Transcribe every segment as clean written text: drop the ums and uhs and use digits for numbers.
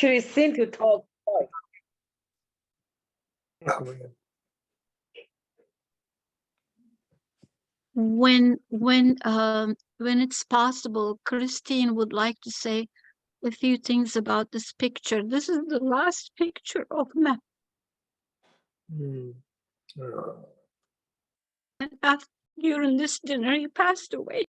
Christine to talk. When it's possible, Christine would like to say a few things about this picture. This is the last picture of Merhdad. And after, during this dinner, he passed away.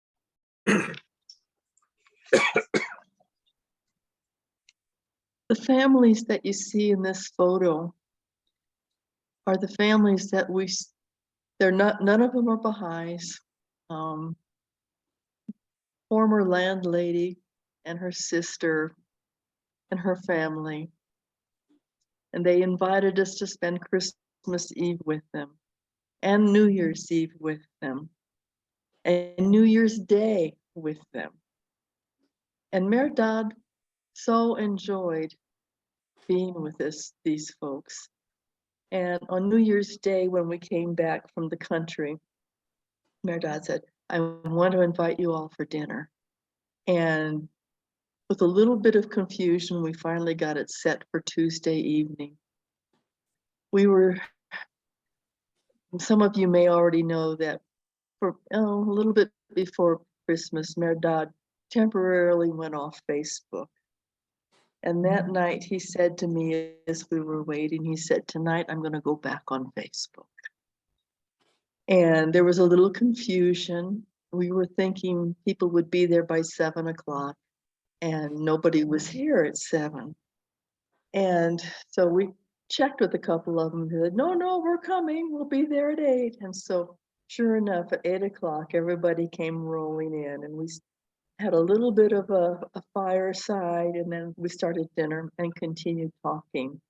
The families that you see in this photo are the families that none of them are Baha'is. Former landlady and her sister and her family. And they invited us to spend Christmas Eve with them and New Year's Eve with them and New Year's Day with them. And Merhdad so enjoyed being with these folks. And on New Year's Day, when we came back from the country, Merhdad said, I want to invite you all for dinner. And with a little bit of confusion, we finally got it set for Tuesday evening. Some of you may already know that for a little bit before Christmas, Merhdad temporarily went off Facebook. And that night he said to me as we were waiting, he said, tonight I'm going to go back on Facebook. And there was a little confusion. We were thinking people would be there by 7 o'clock and nobody was here at 7. And so we checked with a couple of them who said, no, we're coming. We'll be there at 8. And so sure enough, at 8 o'clock, everybody came rolling in and we had a little bit of a fireside, and then we started dinner and continued talking.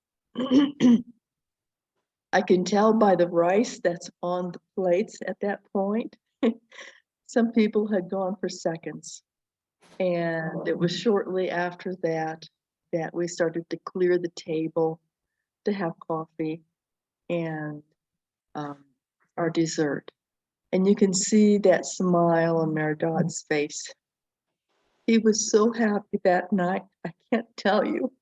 I can tell by the rice that's on the plates at that point. Some people had gone for seconds. And it was shortly after that we started to clear the table to have coffee and our dessert. And you can see that smile on Merhdad's face. He was so happy that night, I can't tell you.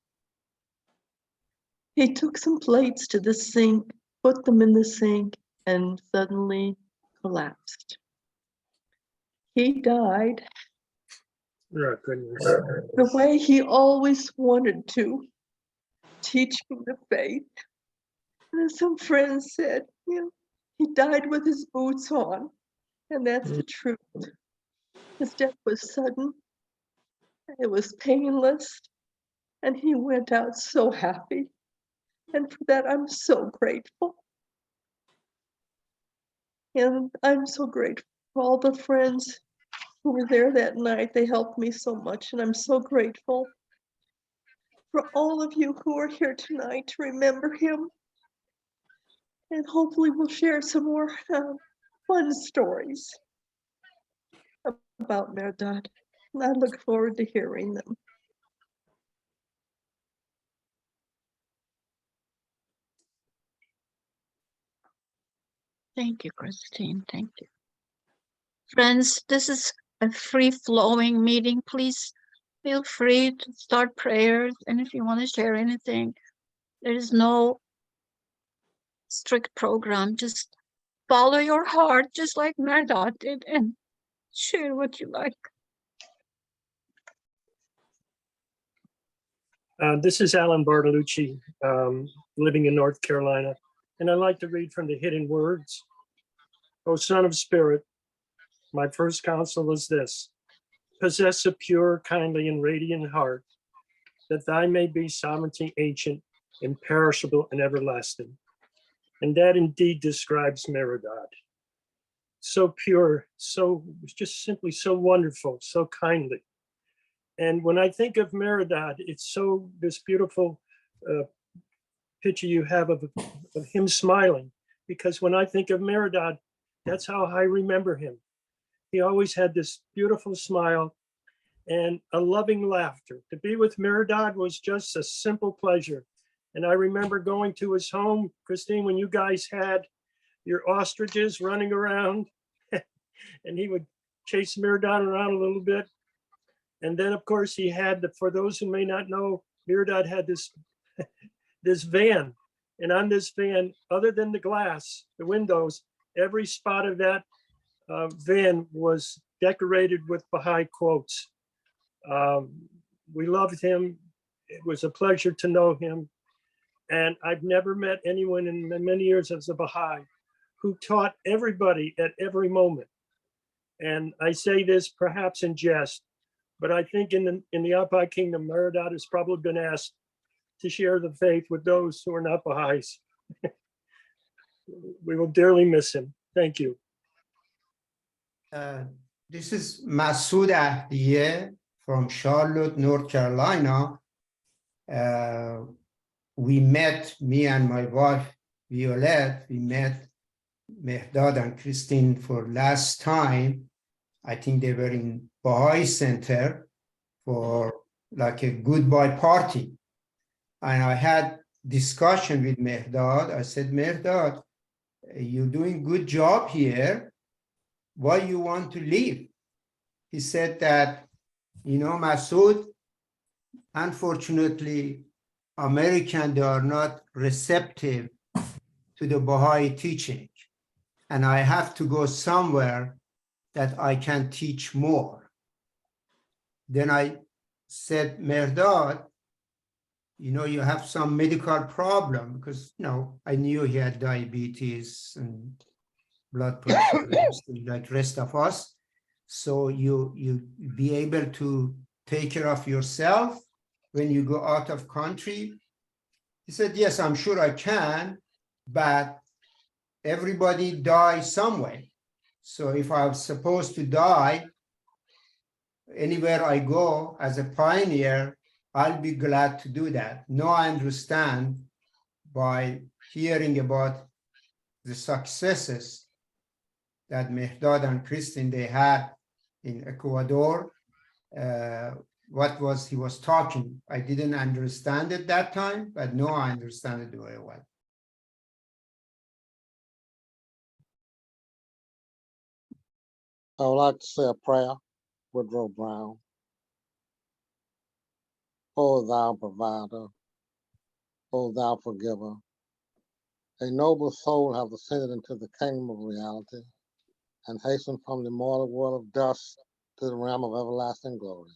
He took some plates to the sink, put them in the sink, and suddenly collapsed. He died the way he always wanted to, teaching the faith. And some friends said, he died with his boots on, and that's the truth. His death was sudden. It was painless, and he went out so happy. And for that, I'm so grateful. And I'm so grateful for all the friends who were there that night. They helped me so much, and I'm so grateful for all of you who are here tonight to remember him. And hopefully we'll share some more fun stories about Merhdad. And I look forward to hearing them. Thank you, Christine. Thank you. Friends, this is a free-flowing meeting. Please feel free to start prayers. And if you want to share anything, there is no strict program. Just follow your heart, just like Merhdad did, and share what you like. This is Alan Bartolucci, living in North Carolina, and I like to read from the Hidden Words. O Son of Spirit, my first counsel is this: possess a pure, kindly, and radiant heart, that thy may be sovereignty ancient, imperishable, and everlasting. And that indeed describes Merhdad. So pure, so just simply so wonderful, so kindly. And when I think of Merhdad, it's so this beautiful picture you have of him smiling, because when I think of Merhdad, that's how I remember him. He always had this beautiful smile and a loving laughter. To be with Merhdad was just a simple pleasure. And I remember going to his home, Christine, when you guys had your ostriches running around, and he would chase Merhdad around a little bit. And then, of course, he had, for those who may not know, Merhdad had this this van, and on this van, other than the glass, the windows, every spot of that van was decorated with Baha'i quotes. We loved him. It was a pleasure to know him. And I've never met anyone in many years as a Baha'i who taught everybody at every moment. And I say this perhaps in jest, but I think in the Baha'i kingdom, Merhdad has probably been asked to share the faith with those who are not Baha'is. We will dearly miss him. Thank you. This is Masood Ahdiye from Charlotte, North Carolina. We met, me and my wife, Violette, we met Merhdad and Christine for last time. I think they were in Baha'i Center for like a goodbye party. And I had discussion with Merhdad. I said, Merhdad, you're doing good job here. Why you want to leave? He said that, you know, Masood, unfortunately, Americans, they are not receptive to the Baha'i teaching. And I have to go somewhere that I can teach more. Then I said, Merhdad, you know, you have some medical problem, because, you know, I knew he had diabetes and blood pressure like rest of us. So you be able to take care of yourself when you go out of country? He said, yes, I'm sure I can, but everybody dies some way. So if I'm supposed to die, anywhere I go as a pioneer, I'll be glad to do that. Now I understand by hearing about the successes that Merhdad and Christine, they had in Ecuador, he was talking. I didn't understand it that time, but now I understand it very well. I would like to say a prayer, Woodrow Brown. O thou provider, O thou forgiver, a noble soul hath ascended into the kingdom of reality and hastened from the mortal world of dust to the realm of everlasting glory.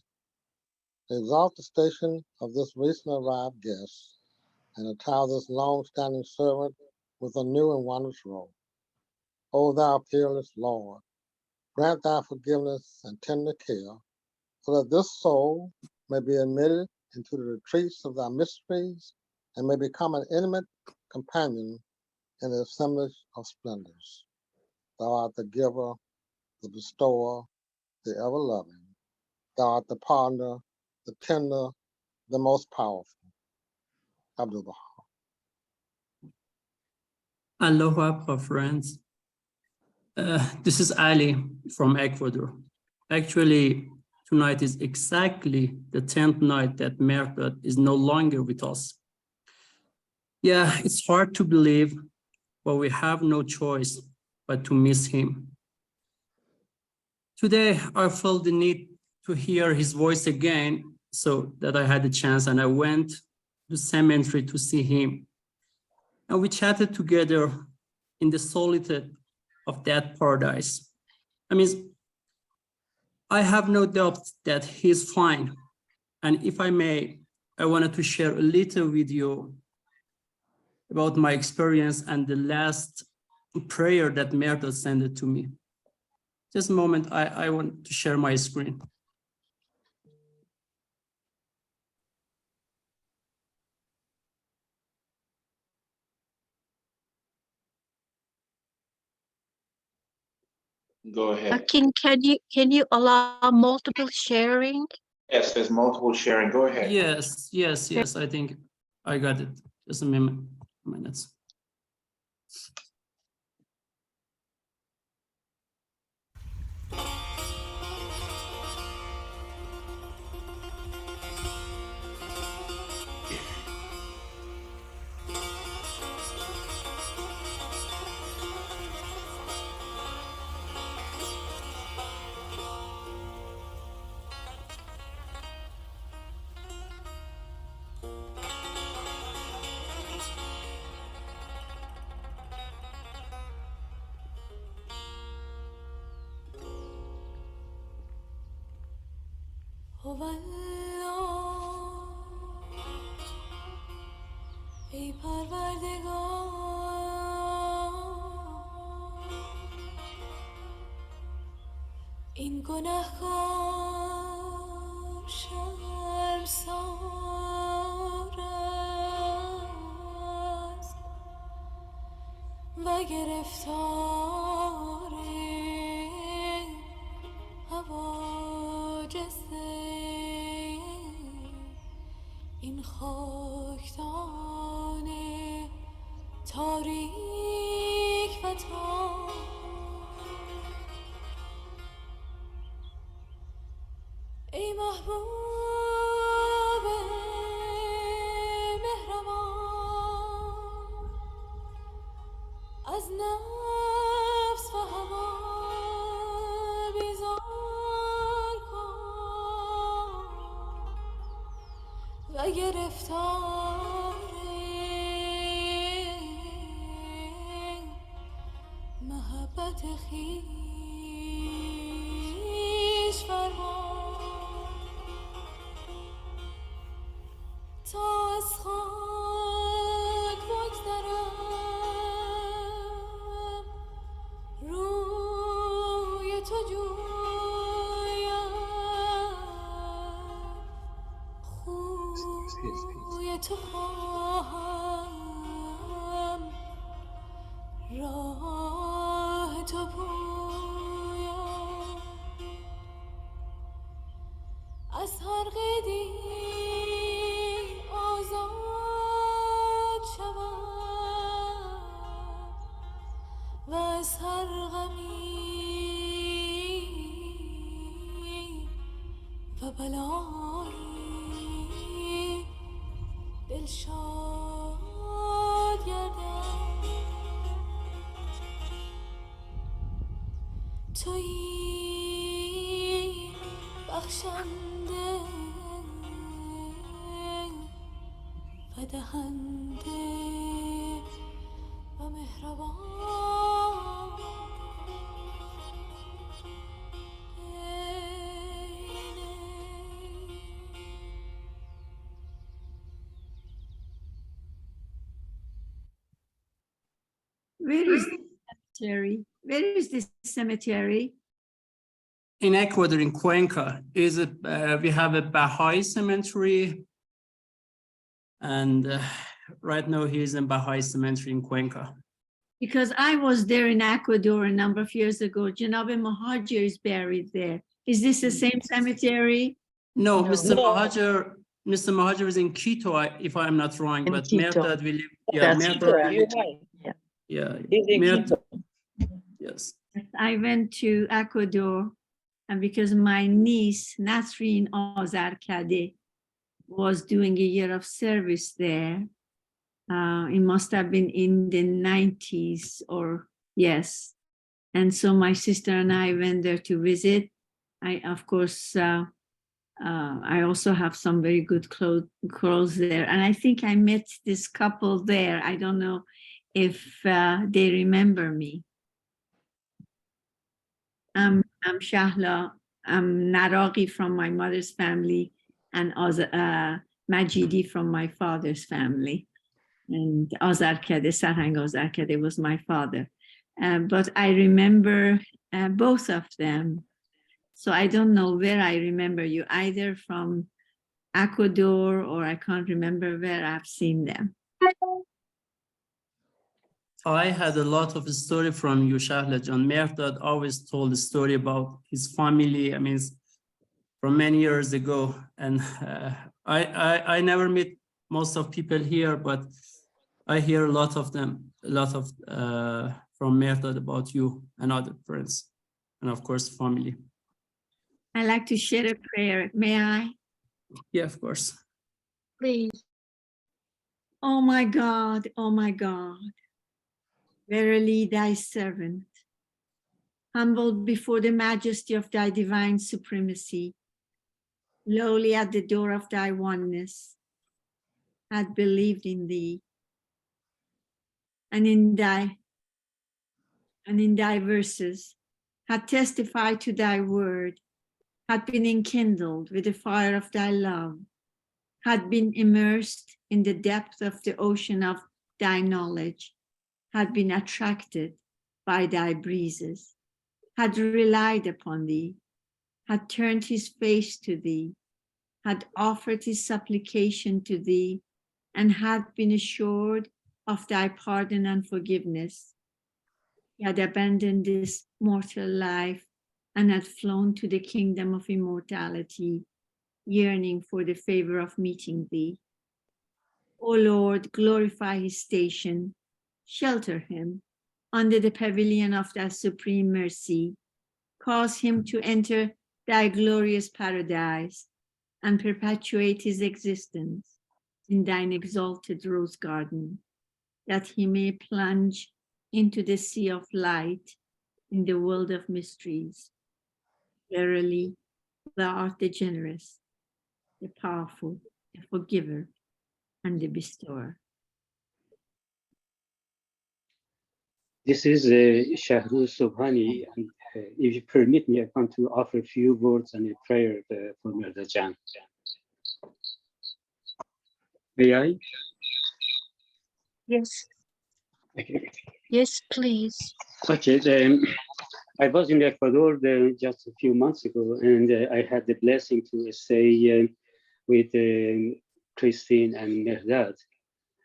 Exalt the station of this recently arrived guest and attire this long-standing servant with a new and wondrous robe. O thou peerless Lord, grant thy forgiveness and tender care, so that this soul may be admitted into the retreats of thy mysteries and may become an intimate companion in the assemblage of splendors. Thou art the giver, the bestower, the ever-loving. Thou art the partner, the tender, the most powerful. Abdul-Baha. Aloha, friends. This is Ali from Ecuador. Actually, tonight is exactly the 10th night that Merhdad is no longer with us. Yeah, it's hard to believe, but we have no choice but to miss him. Today, I felt the need to hear his voice again, so that I had a chance, and I went to the cemetery to see him. And we chatted together in the solitude of that paradise. I mean, I have no doubt that he's fine. And if I may, I wanted to share a little video about my experience and the last prayer that Merhdad sent it to me. Just a moment, I want to share my screen. Go ahead. King, can you allow multiple sharing? Yes, there's multiple sharing. Go ahead. Yes, I think I got it. Just a minute. ای پروردگار این گنهکار شرمسار است و گرفتار حواجز این خاکدان تاریک و تار. ای محبوب مهربان از نفس و هوا بیزار کن و گرفتار محبت خویش فرما تا از خاک بگذرم روی تو جویم خوی تو خواهم راه تو پویم از هر قیدی آزاد شوم و از هر غمی و بلایی دلشاد گردم. تویی بخشنده و دهنده و مهربان. Where is the cemetery? Where is this cemetery? In Ecuador, in Cuenca, we have a Baha'i cemetery, and right now he is in Baha'i cemetery in Cuenca. Because I was there in Ecuador a number of years ago. Janabe Mahajir is buried there. Is this the same cemetery? No, No. Mr. Mahajir is in Quito, if I'm not wrong, In but Quito. Merhdad will live. Yeah, That's Merhdad, correct. yeah, He's in Merhdad, Quito. yes. I went to Ecuador, and because my niece, Nasreen Azarkadeh, was doing a year of service there, it must have been in the 90s or yes. And so my sister and I went there to visit. I also have some very good clothes there. And I think I met this couple there. I don't know if they remember me. I'm Shahla. I'm Naraqi from my mother's family and Majidi from my father's family. And Azarkadeh, Sarhang Azarkadeh was my father. But I remember both of them. So I don't know where I remember you, either from Ecuador or I can't remember where I've seen them. I had a lot of story from you, Shahla Jan. Merhdad always told a story about his family. I mean, from many years ago. And I never met most of people here, but I hear a lot of them, from Merhdad about you and other friends, and of course, family. I'd like to share a prayer. May I? Yeah, of course. Please. Oh my God, verily thy servant, humbled before the majesty of thy divine supremacy, lowly at the door of thy oneness, had believed in thee, and in thy verses had testified to thy word had been enkindled with the fire of thy love, had been immersed in the depth of the ocean of thy knowledge, had been attracted by thy breezes, had relied upon thee, had turned his face to thee, had offered his supplication to thee, and had been assured of thy pardon and forgiveness. He had abandoned this mortal life and had flown to the kingdom of immortality, yearning for the favor of meeting thee. O Lord, glorify his station, shelter him under the pavilion of thy supreme mercy, cause him to enter thy glorious paradise and perpetuate his existence in thine exalted rose garden, that he may plunge into the sea of light in the world of mysteries. Verily, thou art the generous, the powerful, the forgiver, and the bestower. This is Shahru Subhani, and if you permit me, I want to offer a few words and a prayer for Merhdad. May I? Yes, Okay. yes, please. Okay. I was in Ecuador just a few months ago, and I had the blessing to stay with Christine and Merhdad,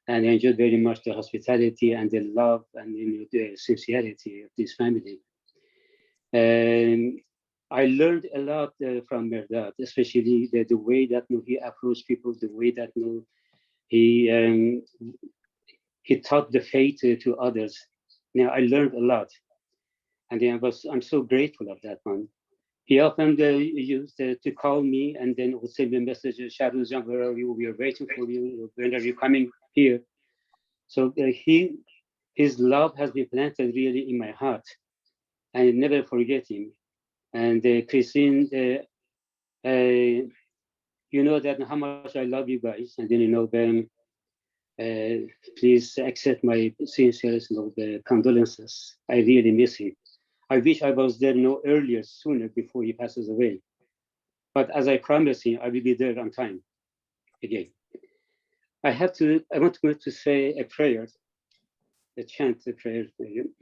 and I enjoyed very much the hospitality and the love and the sincerity of this family. And I learned a lot from Merhdad, especially the way that he approached people, the way that he taught the faith to others. Now I learned a lot, and I'm so grateful of that one. He often used to call me and then would send me a message, Shahrujan, where are you? We are waiting for you. When are you coming here? So his love has been planted really in my heart, and I never forget him. And Christine, you know that how much I love you guys, and then please accept my sincerest condolences. I really miss him. I wish I was there no earlier, sooner, before he passes away. But as I promised him, I will be there on time again. I want to say a prayer, a chant, a prayer for you.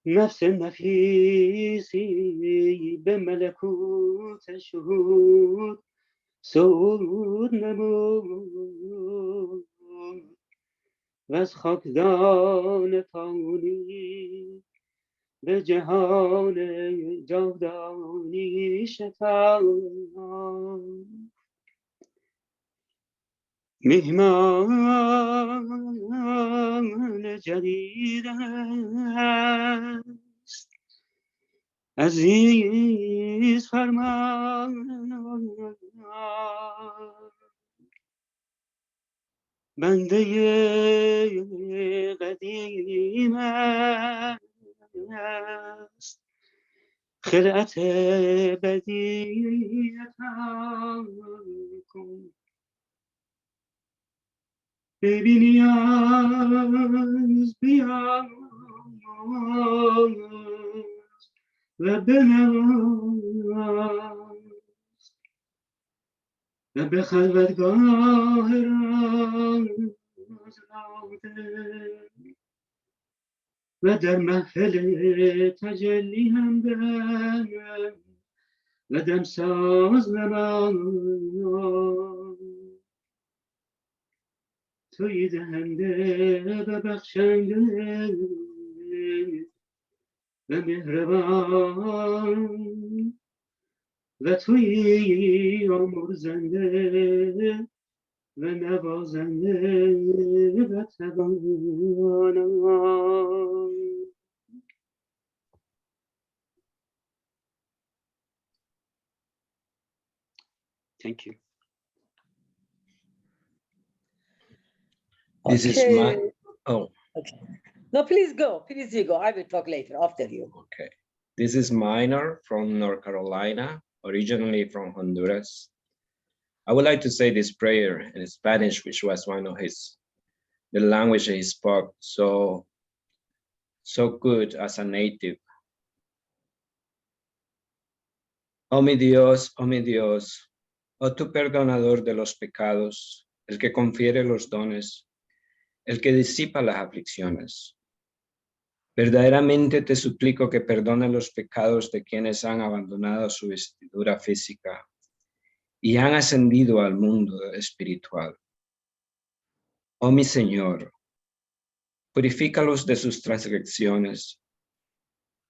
نفس نفیسی به ملکوت شهود صعود نمود و از خاکدان فانی به جهان جاودانی شتافت. مهمان جدید است، عزیز فرمان، بنده قدیم است، خلعت بدیعتم کن. ببینی از بیاز و بنواز و به خلوتگاه راز نهاده و در محفل تجلی همدم و دمساز نماز. توی دهنده و بخشنده و مهربان و توی آمرزنده و نوازنده و توانان. Thank you. This is my, Okay. oh, Okay. No, please go. Please you go. I will talk later after you. okay. This is Minor from North Carolina, originally from Honduras. I would like to say this prayer in Spanish, which was one of the language he spoke so good as a native. Oh mi Dios, oh tu perdonador de los pecados, el que confiere los dones, el que disipa las aflicciones. Verdaderamente te suplico que perdones los pecados de quienes han abandonado su vestidura física y han ascendido al mundo espiritual. Oh mi Señor, purifícalos de sus transgresiones,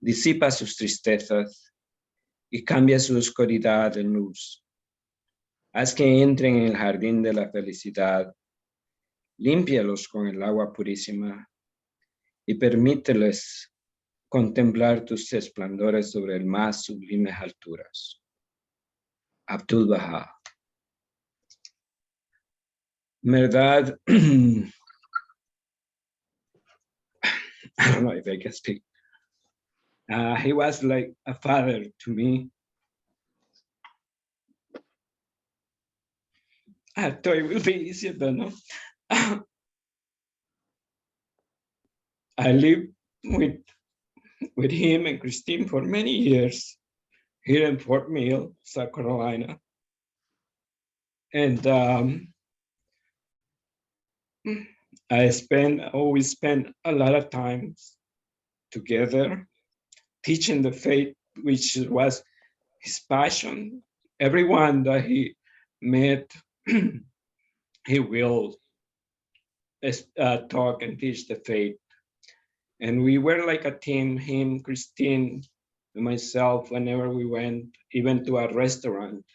disipa sus tristezas y cambia su oscuridad en luz. Haz que entren en el jardín de la felicidad, límpialos con el agua purísima y permíteles contemplar tus esplendores sobre el más sublimes alturas. Abdul Baha. Merhdad, I don't know if I can speak. He was like a father to me. I thought it would be easier, but no. I lived with him and Christine for many years here in Fort Mill, South Carolina. And I always spent a lot of time together teaching the faith, which was his passion. Everyone that he met, he will talk and teach the faith. And we were like a team, him, Christine, and myself, whenever we went, even to a restaurant,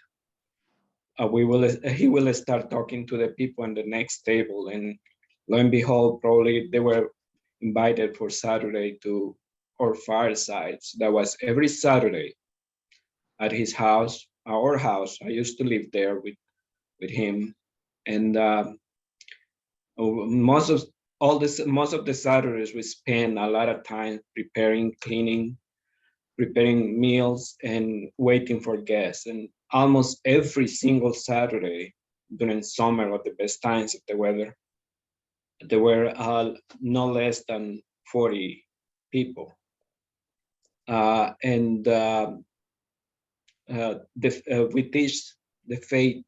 he will start talking to the people on the next table. And lo and behold, probably they were invited for Saturday to our firesides. That was every Saturday at his house, our house. I used to live there with him. And most of the Saturdays we spend a lot of time preparing, cleaning, preparing meals and waiting for guests. And almost every single Saturday during summer or the best times of the weather, there were no less than 40 people. We teach the faith,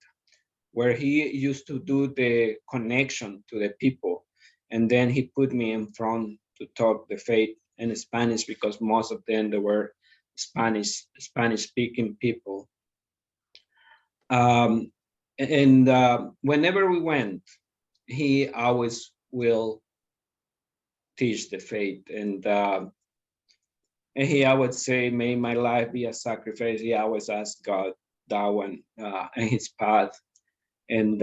where he used to do the connection to the people. And then he put me in front to talk the faith in Spanish, because most of them, they were Spanish speaking people. Whenever we went, he always will teach the faith. And he always say, may my life be a sacrifice. He always asked God that one and his path. And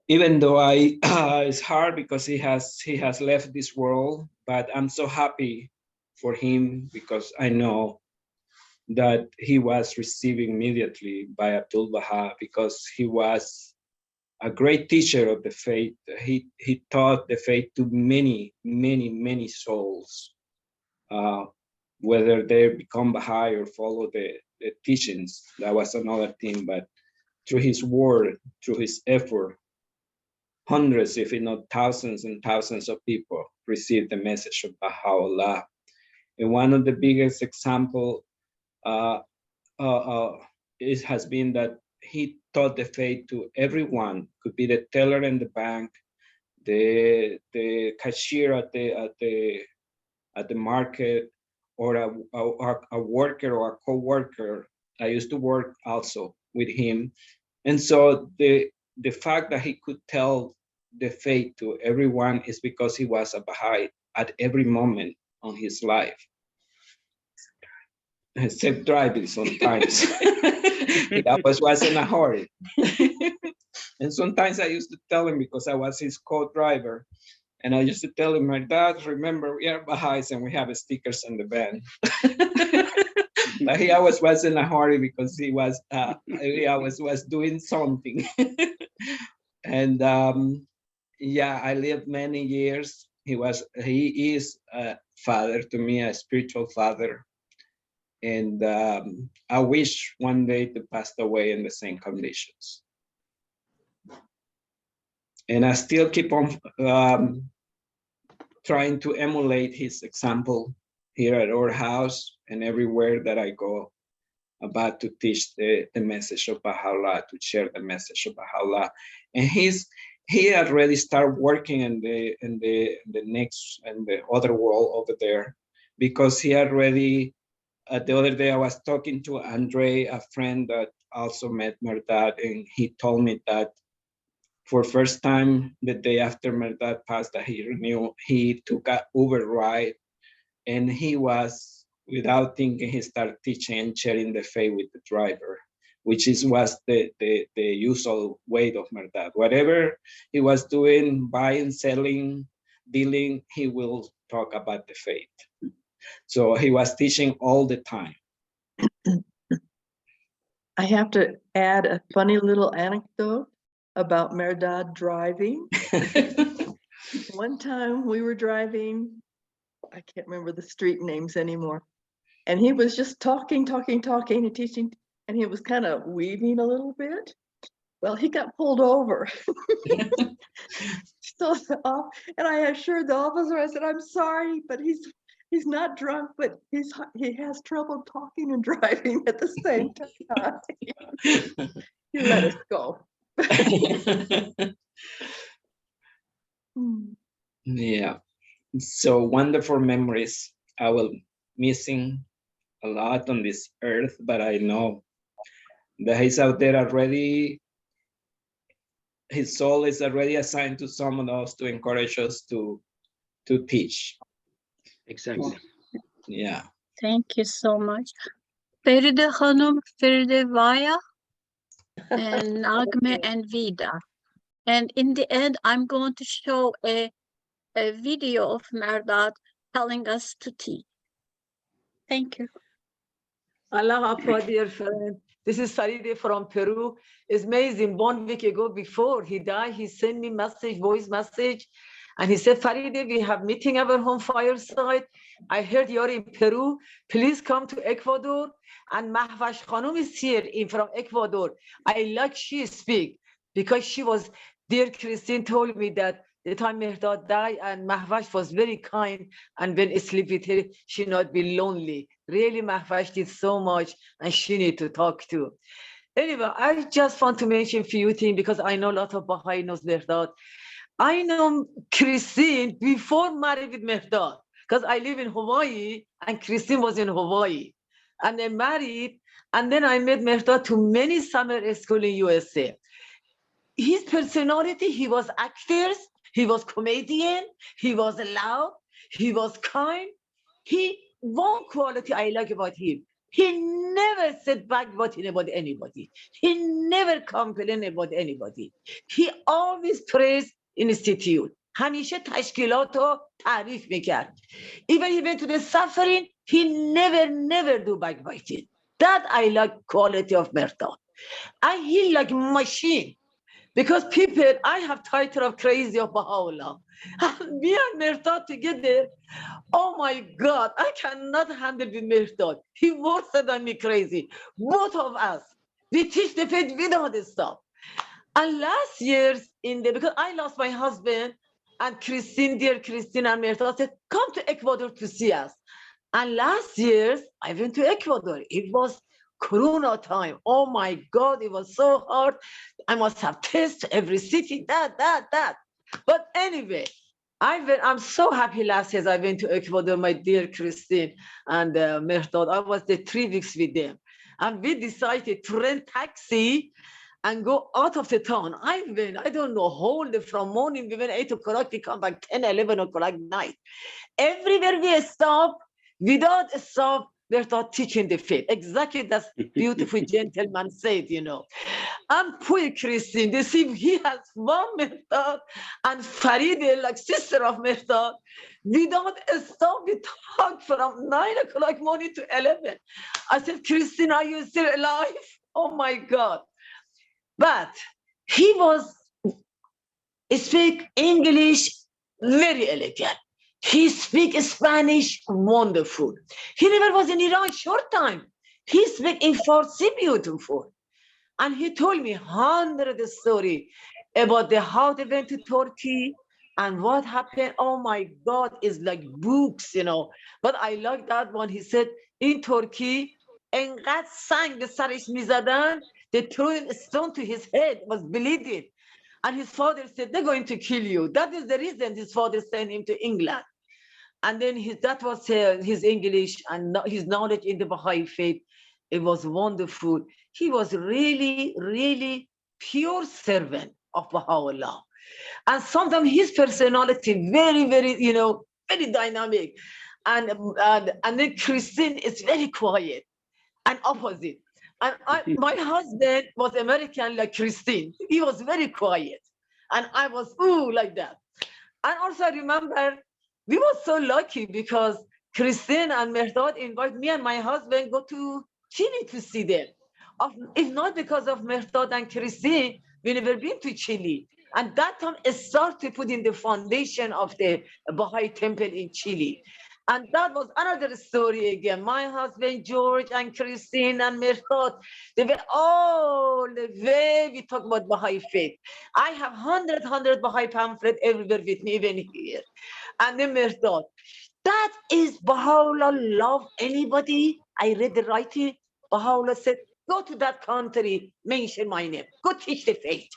even though it's hard because he has left this world, but I'm so happy for him, because I know that he was received immediately by Abdul Baha, because he was a great teacher of the faith. He taught the faith to many, many, many souls, whether they become Baha'i or follow the teachings. That was another thing, but through his word, through his effort, hundreds, if not thousands and thousands of people received the message of Baha'u'llah. And one of the biggest example has been that he taught the faith to everyone. Could be the teller in the bank, the cashier at the market, or a worker or a co-worker. I used to work also with him. And so the fact that he could tell the faith to everyone is because he was a Baha'i at every moment on his life. Except driving sometimes. He always was in a hurry. And sometimes I used to tell him, because I was his co-driver, and I used to tell him, my dad, remember, we are Baha'is and we have stickers on the van. But he always was in a hurry because he always was doing something. And yeah, I lived many years. He is a father to me, a spiritual father. And I wish one day to pass away in the same conditions. And I still keep on trying to emulate his example here at our house and everywhere that I go, about to teach the message of Baha'u'llah, to share the message of Baha'u'llah. And he already started working in the other world over there, because he already, the other day I was talking to Andre, a friend that also met Merhdad, and he told me that for first time the day after Merhdad passed, that he took an Uber ride, and he was, without thinking, he started teaching and sharing the faith with the driver, which was the usual way of Merhdad. Whatever he was doing, buying, selling, dealing, he will talk about the faith. So he was teaching all the time. I have to add a funny little anecdote about Merhdad driving. One time we were driving, I can't remember the street names anymore, and he was just talking and teaching, and he was kind of weaving a little bit. Well, he got pulled over. So, and I assured the officer, I said, I'm sorry, but he's not drunk, but he has trouble talking and driving at the same time. He let us go. Yeah, so wonderful memories. I will missing a lot on this earth, but I know that he's out there already. His soul is already assigned to someone else to encourage us to teach. Exactly. Yeah. Thank you so much. Feride Hanım, Feride Vaya, and Nagme and Vida. And in the end, I'm going to show a video of Merhdad telling us to teach. Thank you. Allah Akbar, dear friend. This is Faride from Peru. It's amazing. 1 week ago, before he died, he sent me voice message, and he said, Faride, we have meeting at our home fireside. I heard you're in Peru. Please come to Ecuador. And Mahvash Khanum is here from Ecuador. I like she speak, because she was, dear Christine told me that the time Merhdad died, and Mahvash was very kind, and when sleep with her, she not be lonely. Really, Mahvash did so much, and she need to talk to. Anyway, I just want to mention a few things, because I know a lot of Baha'i knows Merhdad. I know Christine before married with Merhdad, because I live in Hawaii, and Christine was in Hawaii. And they married, and then I met Merhdad to many summer school in USA. His personality, he was actors, he was comedian, he was loud, he was kind. One quality I like about him, he never said bad about anybody. He never complained about anybody. He always praised institute. همیشه تشکیلات رو تعریف میکرد. Even he went to the suffering, he never do backbiting. That I like quality of Merhdad. And he like machine. Because people, I have title of crazy of Baha'u'llah. Me and Merhdad together, oh my God, I cannot handle with Merhdad. He worse than me crazy. Both of us. We teach the faith without stop. And last year, because I lost my husband, and Christine, dear Christine and Merhdad said, come to Ecuador to see us. And last year, I went to Ecuador. It was Corona time. Oh my God, it was so hard. I must have tests every city, that. But anyway, I'm so happy last year I went to Ecuador, my dear Christine and Merhdad. I was there 3 weeks with them. And we decided to rent taxi and go out of the town. I went, I don't know, whole day from morning, we went 8 o'clock, we come back 10, 11 o'clock night. Everywhere we stop, without a stop, Merhdad teaching the faith. Exactly, that's beautiful gentleman said, you know. And poor Christine, they see he has one Merhdad and Faride, like sister of Merhdad. We don't stop, we talk from 9 o'clock morning to 11. I said, Christine, are you still alive? Oh my God. But he was speak English very elegant. He speak Spanish wonderful. He never was in Iran short time. He speak in Farsi beautiful. And he told me 100 story about how they went to Turkey and what happened. Oh my God, it's like books, you know. But I like that one. He said, in Turkey, انقدر سنگ به سرش میزدن, they threw a stone to his head, was bleeding. And his father said, they're going to kill you. That is the reason his father sent him to England. And then that was his English and his knowledge in the Baha'i faith. It was wonderful. He was really, really pure servant of Baha'u'llah. And sometimes his personality, very, very, you know, very dynamic. And then Christine is very quiet and opposite. And my husband was American like Christine. He was very quiet. And I was, ooh, like that. And also I remember we were so lucky because Christine and Merhdad invited me and my husband go to Chile to see them. If not because of Merhdad and Christine, we never been to Chile. And that time it started putting the foundation of the Baha'i temple in Chile. And that was another story again. My husband, George, and Christine, and Merhdad, they were all the way we talk about Baha'i faith. I have 100 Baha'i pamphlets everywhere with me, even here. And then Merhdad. That is Baha'u'llah love anybody? I read the writing. Baha'u'llah said, go to that country, mention my name. Go teach the faith.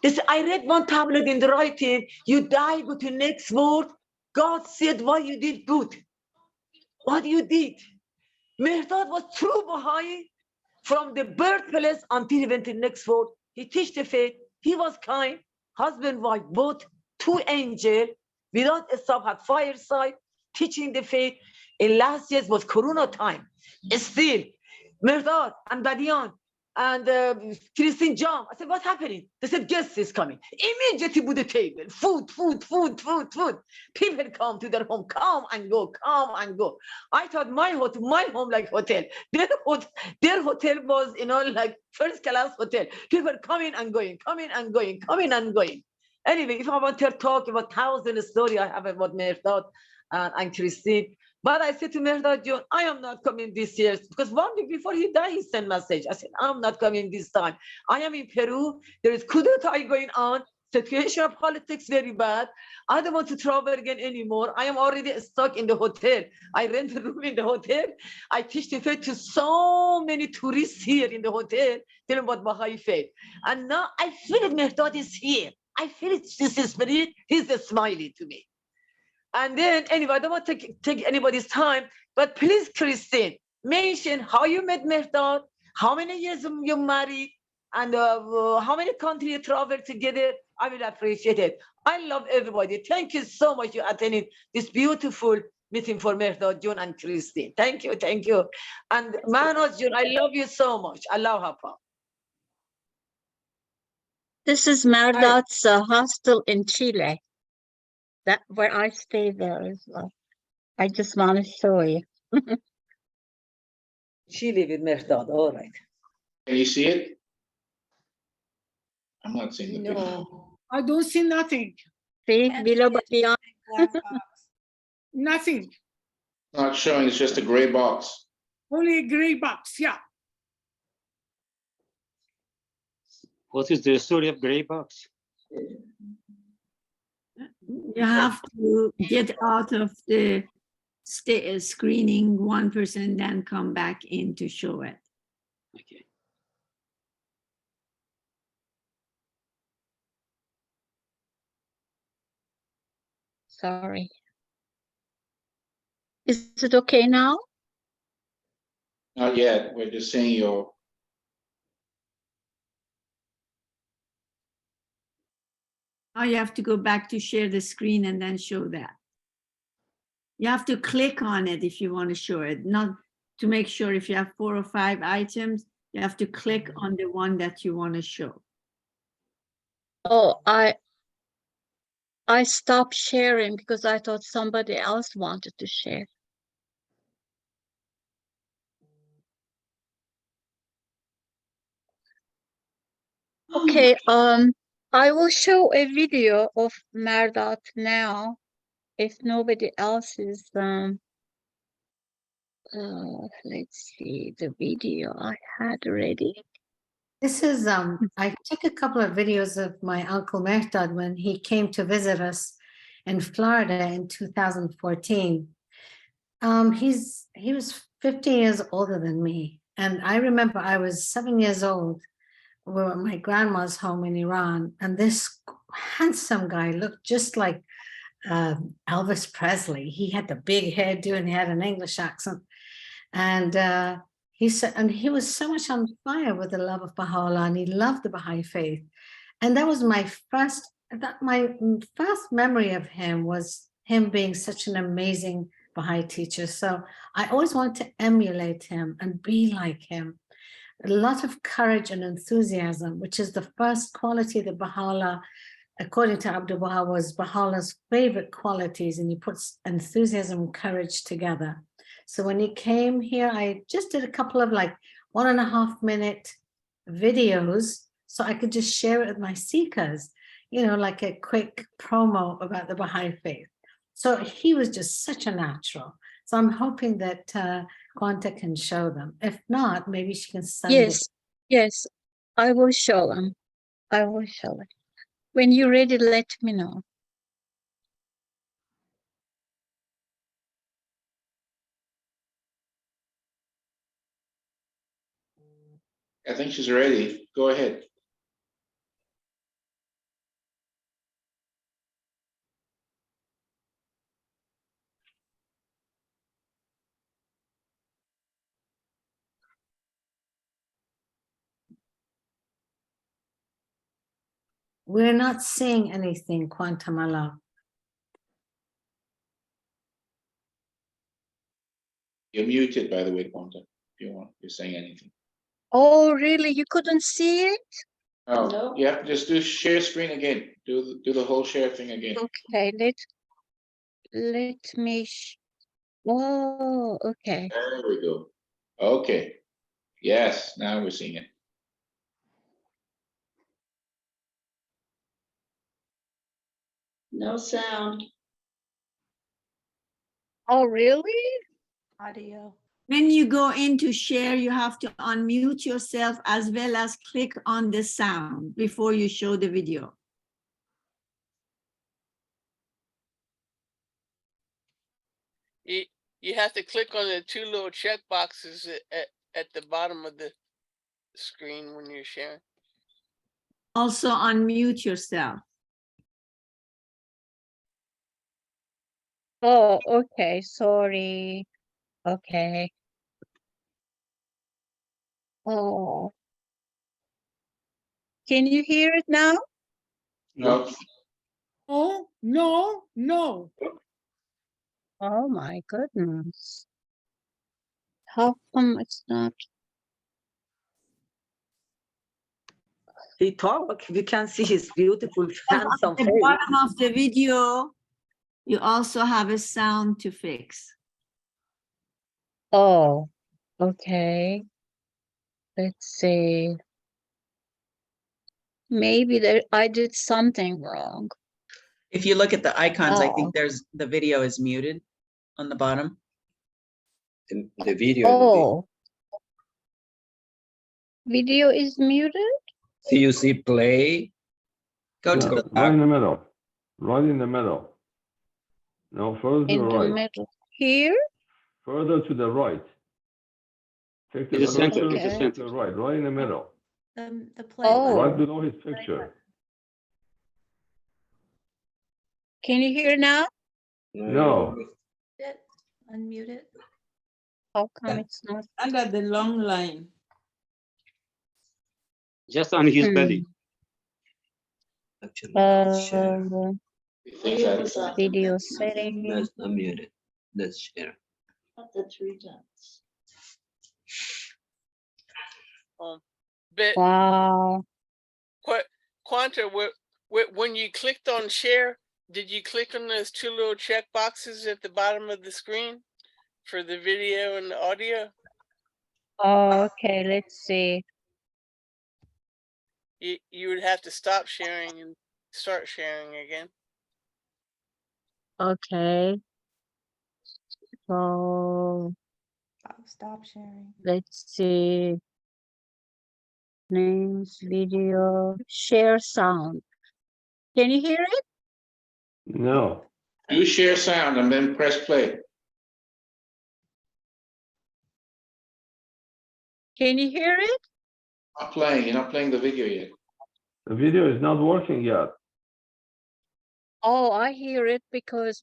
This, I read one tablet in the writing, you die, go to next world. God said, what you did good. What you did. Merhdad was true Baha'i from the birthplace until he went to the next world. He teach the faith. He was kind. Husband, wife, both, two angels, without a stop at fireside, teaching the faith. In last years was Corona time. Still, Merhdad and Badiian and Christine Jam. I said, what's happening? They said, guest is coming. Immediately put the table, food. People come to their home, come and go. I thought my home like hotel. Their hotel was, you know, like first class hotel. People coming and going. Anyway, if I want to talk about 1,000 stories I have about Merhdad and Christine, but I said to Merhdad, John, I am not coming this year because 1 week before he died, he sent message. I said, I'm not coming this time. I am in Peru. There is coup d'etat going on. Situation of politics very bad. I don't want to travel again anymore. I am already stuck in the hotel. I rent a room in the hotel. I teach the faith to so many tourists here in the hotel, tell them about Baha'i faith. And now I feel that Merhdad is here. I feel it's this spirit. He's just smiling to me. And then, anyway, I don't want to take anybody's time, but please, Christine, mention how you met Merhdad, how many years you married, and how many countries you traveled together. I will appreciate it. I love everybody. Thank you so much for attending this beautiful meeting for Merhdad, June, and Christine. Thank you. And Manoj, June, I love you so much. Allah Hafa. This is Merhdad's hostel in Chile. That where I stay there as well. I just want to show you. Chile with Merhdad, all right. Can you see it? I'm not seeing the picture. No, I don't see nothing. See, below Badiian. Nothing. Not showing, it's just a gray box. Only a gray box, yeah. What is the story of gray box? You have to get out of the screening 1%, then come back in to show it. Okay. Sorry. Is it okay now? Not yet, we're just seeing your. Now you have to go back to share the screen and then show that. You have to click on it if you want to show it. Not to make sure if you have 4 or 5 items, you have to click on the one that you want to show. Oh, I stopped sharing because I thought somebody else wanted to share. Okay, I will show a video of Merhdad now if nobody else is let's see the video I had ready. This is I took a couple of videos of my uncle Merhdad when he came to visit us in Florida in 2014. He was 15 years older than me, and I remember I was 7 years old. We were at my grandma's home in Iran, and this handsome guy looked just like Elvis Presley. He had the big hairdo and he had an English accent, and he said, and he was so much on fire with the love of Baha'u'llah, and he loved the Baha'i faith. And that was my first memory of him, was him being such an amazing Baha'i teacher. So I always wanted to emulate him and be like him. A lot of courage and enthusiasm, which is the first quality that Baha'u'llah, according to Abdul Baha, was Baha'u'llah's favorite qualities, and he puts enthusiasm and courage together. So when he came here, I just did a couple of like 1.5 minute videos so I could just share it with my seekers, you know, like a quick promo about the Baha'i faith. So he was just such a natural. So I'm hoping that Quanta can show them. If not, maybe she can send it. Yes, I will show them. I will show it. When you're ready, let me know. I think she's ready. Go ahead. We're not seeing anything, Quantum Allah. You're muted, by the way, Quanta, if you're saying anything. Oh, really? You couldn't see it? Oh, No. you have to just do share screen again. Do the whole share thing again. Okay, let me. Oh, okay. There we go. Okay. Yes, now we're seeing it. No sound. Oh, really? Audio. When you go in to share, you have to unmute yourself as well as click on the sound before you show the video. You have to click on the 2 little check boxes at the bottom of the screen when you're sharing. Also unmute yourself. Oh, okay. Sorry. Okay. Oh. Can you hear it now? No. Oh, no, no. Oh my goodness. How come it's not? He talk, we can see his beautiful, handsome At the face. bottom of the video, you also have a sound to fix. Oh, okay. Let's see. Maybe there I did something wrong. If you look at the icons, I Oh. think the video is muted on the bottom. The video. Oh. Video is muted? So you see play. Go to the right in top. the middle. Right in the middle. No, further to In the the right. middle. Here? Further to the right. Take the In the center, cursor in the to center. the right in the middle. The play Oh. Right below his picture. Can you hear now? No. it, unmute it. How come it's not? Under the long line. Just on his belly. Video settings. That's not muted. Let's share. The 3 dots. But Wow. Quanta, when you clicked on share, did you click on those two little check boxes at the bottom of the screen for the video and the audio? Okay, let's see. You would have to stop sharing and start sharing again. Okay. So Stop sharing. let's see. Names, video, share sound. Can you hear it? No. Do share sound and then press play. Can you hear it? Not playing. You're not playing the video yet. The video is not working yet. Oh, I hear it because,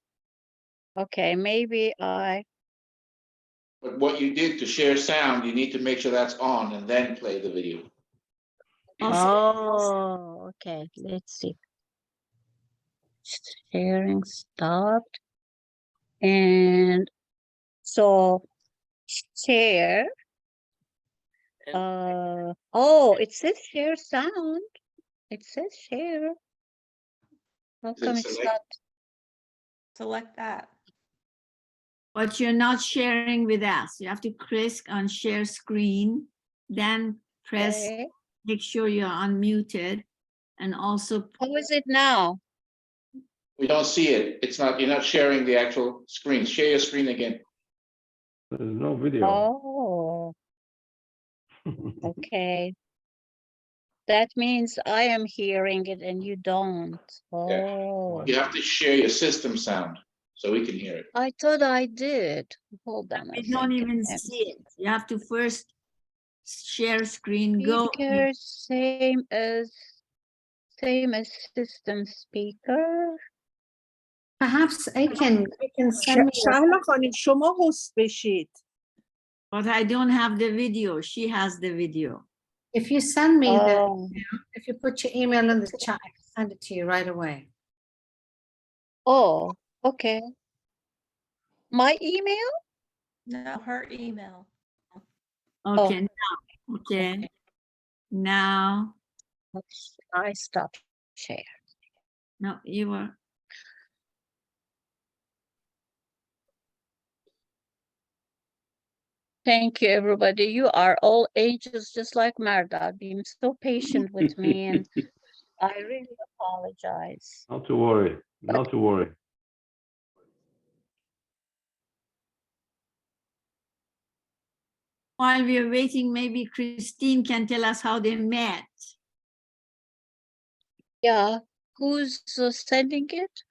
okay, maybe I, But what you did to share sound, you need to make sure that's on and then play the video. oh, okay, let's see. Sharing stopped. And so share. Oh, it says share sound. It says share. How come it's not? Select that. But you're not sharing with us. You have to click on share screen, then press, Okay. make sure you're unmuted, and also. How is it now? We don't see it. It's not, you're not sharing the actual screen. Share your screen again. There's no video. Oh, okay. That means I am hearing it and you don't. Oh, You have to share your system sound so we can hear it. I thought I did. Hold on a We don't even second. see it. You have to first share screen, go. Speaker, same as system speaker. Perhaps I can send me. شهلا خانم شما هست بشید. But I don't have the video. She has the video. If you send me the, Oh. if you put your email in the chat, I can send it to you right away. Oh, okay. My email? No, her email. Okay, now. Okay. Now. Oops, I stopped share. No, you were. Thank you, everybody. You are all angels, just like Merhdad, being so patient with me, and I really apologize. Not to worry. Not to worry. While we are waiting, maybe Christine can tell us how they met. Yeah, who's sending it?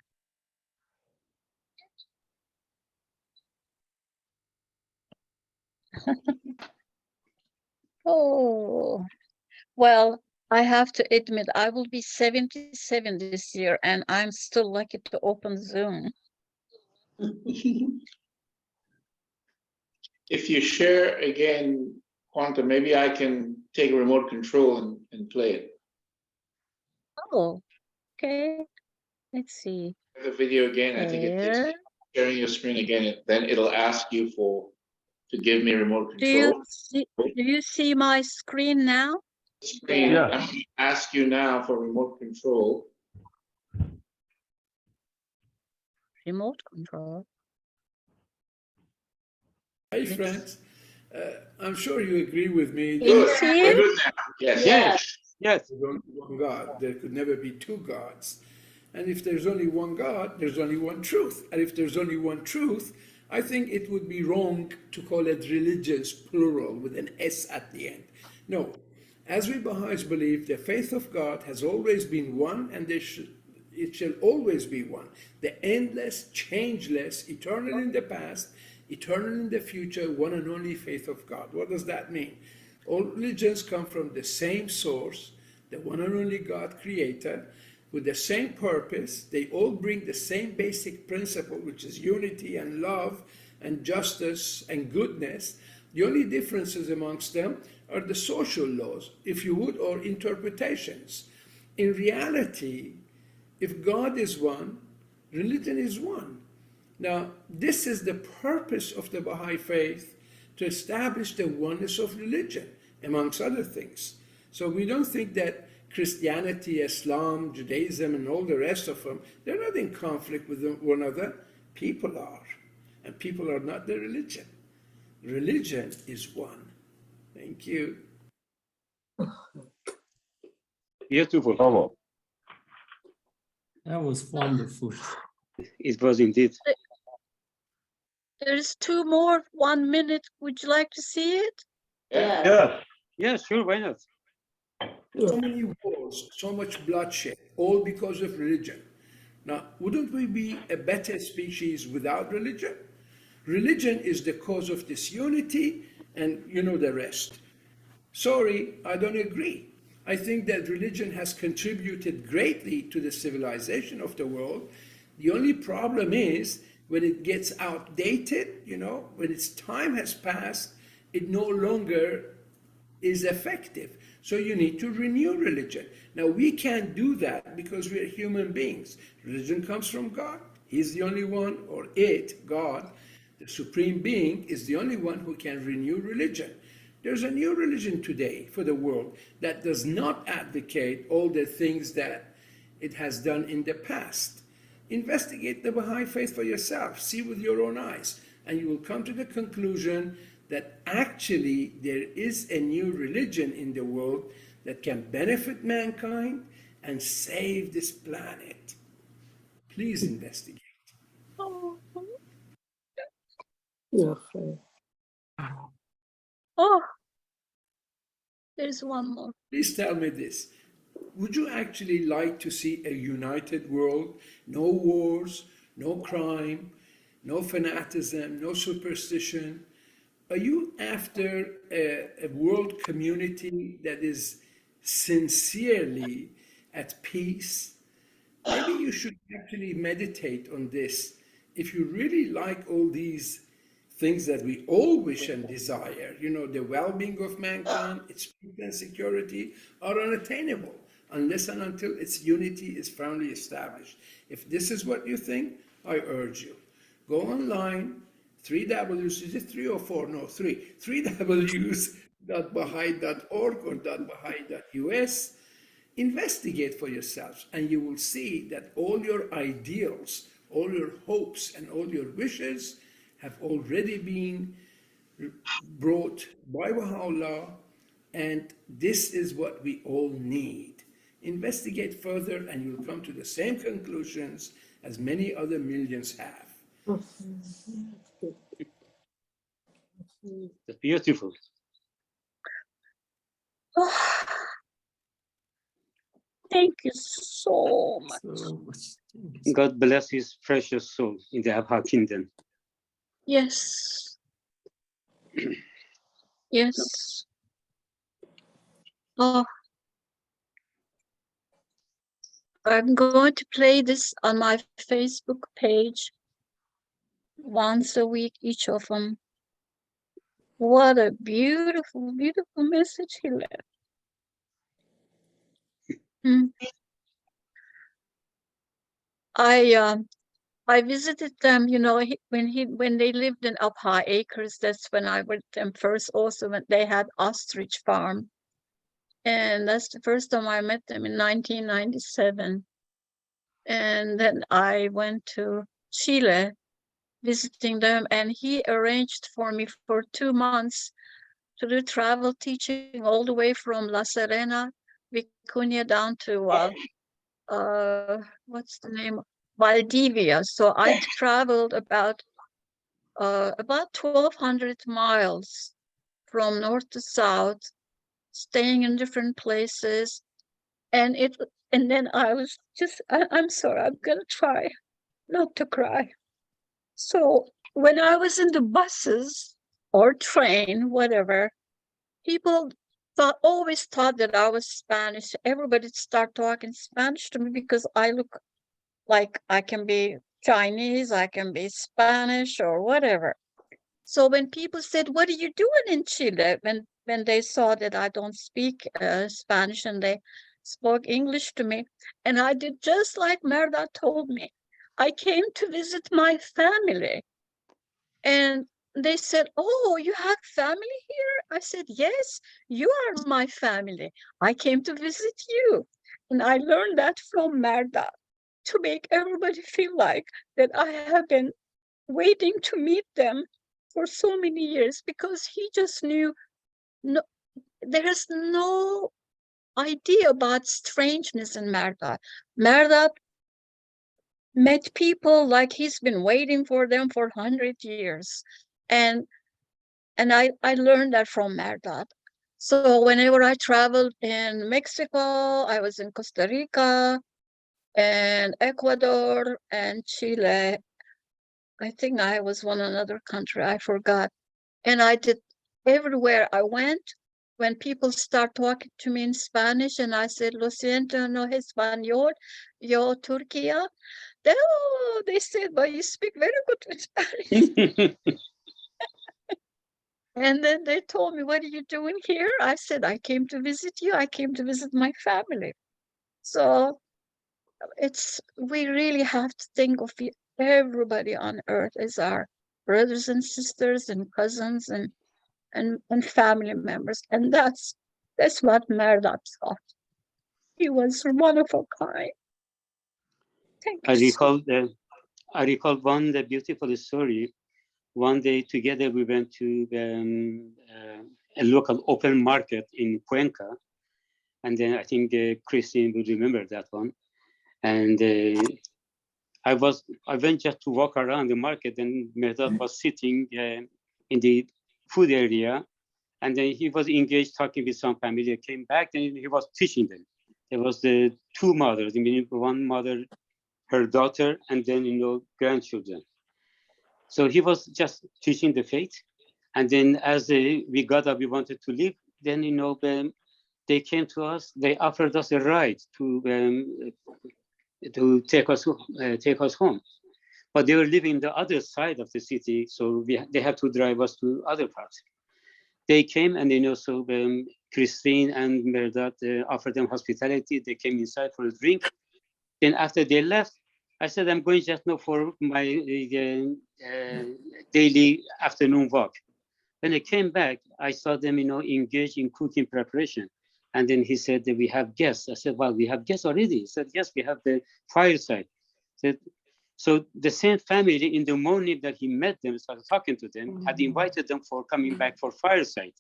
Oh, well, I have to admit, I will be 77 this year, and I'm still lucky to open Zoom. If you share again, Quanta, maybe I can take a remote control and play it. Oh, okay. Let's see. The video again, I think it takes Share. sharing your screen again, then it'll ask you to give me remote control. Do you see my screen now? Screen, I'm going to ask you now for remote control. Remote control. Hey, friends. I'm sure you agree with me. Can you see it? Yes. Yes. There's only one God. There could never be two gods. And if there's only one God, there's only one truth. And if there's only one truth, I think it would be wrong to call it religious, plural, with an S at the end. No. As we Baha'is believe, the faith of God has always been one, and it shall always be one. The endless, changeless, eternal in the past, eternal in the future, one and only faith of God. What does that mean? All religions come from the same source, the one and only God creator, with the same purpose. They all bring the same basic principle, which is unity and love and justice and goodness. The only differences amongst them are the social laws, if you would, or interpretations. In reality, if God is one, religion is one. Now, this is the purpose of the Baha'i faith, to establish the oneness of religion. amongst other things. So we don't think that Christianity, Islam, Judaism, and all the rest of them, they're not in conflict with one another. People are. And people are not the religion. Religion is one. Thank you. Beautiful. Bravo. That was wonderful. It was indeed. There's two more, 1 minute. Would you like to see it? Yeah. Yeah, sure, why not? So many wars, so much bloodshed, all because of religion. Now, wouldn't we be a better species without religion? Religion is the cause of disunity, and you know the rest. Sorry, I don't agree. I think that religion has contributed greatly to the civilization of the world. The only problem is when it gets outdated, when its time has passed, it no longer is effective. So you need to renew religion. Now, we can't do that because we are human beings. Religion comes from God. He's the only one, or it, God, the supreme being, is the only one who can renew religion. There's a new religion today for the world that does not advocate all the things that it has done in the past. Investigate the Baha'i faith for yourself. See with your own eyes. And you will come to the conclusion that actually there is a new religion in the world that can benefit mankind and save this planet. Please investigate. Oh, there's one more. Please tell me this. Would you actually like to see a united world? No wars, no crime, no fanaticism, no superstition? Are you after a world community that is sincerely at peace? Maybe you should actually meditate on this. If you really like all these things that we all wish and desire, the well-being of mankind, its peace and security are unattainable unless and until its unity is firmly established. If this is what you think, I urge you, go online, 3 W's, is it 3 or 4? No, 3. 3 W's.baha'i.org or .baha'i.us. Investigate for yourselves, and you will see that all your ideals, all your hopes, and all your wishes have already been brought by Baha'u'llah, and this is what we all need. Investigate further, and you'll come to the same conclusions as many other millions have. That's beautiful. Thank you so much. So much. God bless his precious soul in the Abha kingdom. Yes. Yes. Oh, I'm going to play this on my Facebook page once a week, each of them. What a beautiful, beautiful message he left. I visited them, when they lived in Abha Acres. That's when I went them first. Also, when they had ostrich farm, and that's the first time I met them in 1997. And then I went to Chile, visiting them, and he arranged for me for 2 months to do travel teaching all the way from La Serena, Vicuña down to what's the name? Valdivia. So I traveled about 1,200 miles from north to south, staying in different places. And then I was I'm sorry, I'm gonna try not to cry. So when I was in the buses or train, whatever, people always thought that I was Spanish. Everybody start talking Spanish to me because I look like I can be Chinese, I can be Spanish or whatever. So when people said, "What are you doing in Chile?" when they saw that I don't speak Spanish, and they spoke English to me, and I did just like Merhdad told me. I came to visit my family. And they said, "Oh, you have family here?" I said, "Yes, you are my family. I came to visit you." And I learned that from Merhdad, to make everybody feel like that I have been waiting to meet them for so many years, because he just knew no, there is no idea about strangeness in Merhdad. Merhdad met people like he's been waiting for them for 100 years. And I learned that from Merhdad. So whenever I traveled in Mexico, I was in Costa Rica and Ecuador and Chile. I think I was one another country, I forgot. And I did everywhere I went. When people start talking to me in Spanish and I said, "Lo siento, no español, yo Turquía," they said, "But you speak very good Spanish." And then they told me, "What are you doing here?" I said, "I came to visit you. I came to visit my family." So we really have to think of everybody on earth as our brothers and sisters and cousins and family members. And that's what Merhdad thought. He was one of a kind. Thank I you. recall one beautiful story. One day together we went to a local open market in Cuenca, and then I think Christine would remember that one. And I went just to walk around the market, and Merhdad was sitting in the food area, and then he was engaged talking with some family. Came back, and he was teaching them. There was the two mothers. I mean, one mother, her daughter, and then grandchildren. So he was just teaching the faith, and then as we got up, we wanted to leave. Then they came to us. They offered us a ride to take us home, but they were living the other side of the city, so they had to drive us to other parts. They came, and so Christine and Merhdad offered them hospitality. They came inside for a drink. Then after they left, I said, "I'm going just now for my daily afternoon walk." When I came back, I saw them, engaged in cooking preparation. And then he said that we have guests. I said, "Well, we have guests already." He said, "Yes, we have the fireside." So the same family, in the morning that he met them, started talking to them, had invited them for coming back for fireside.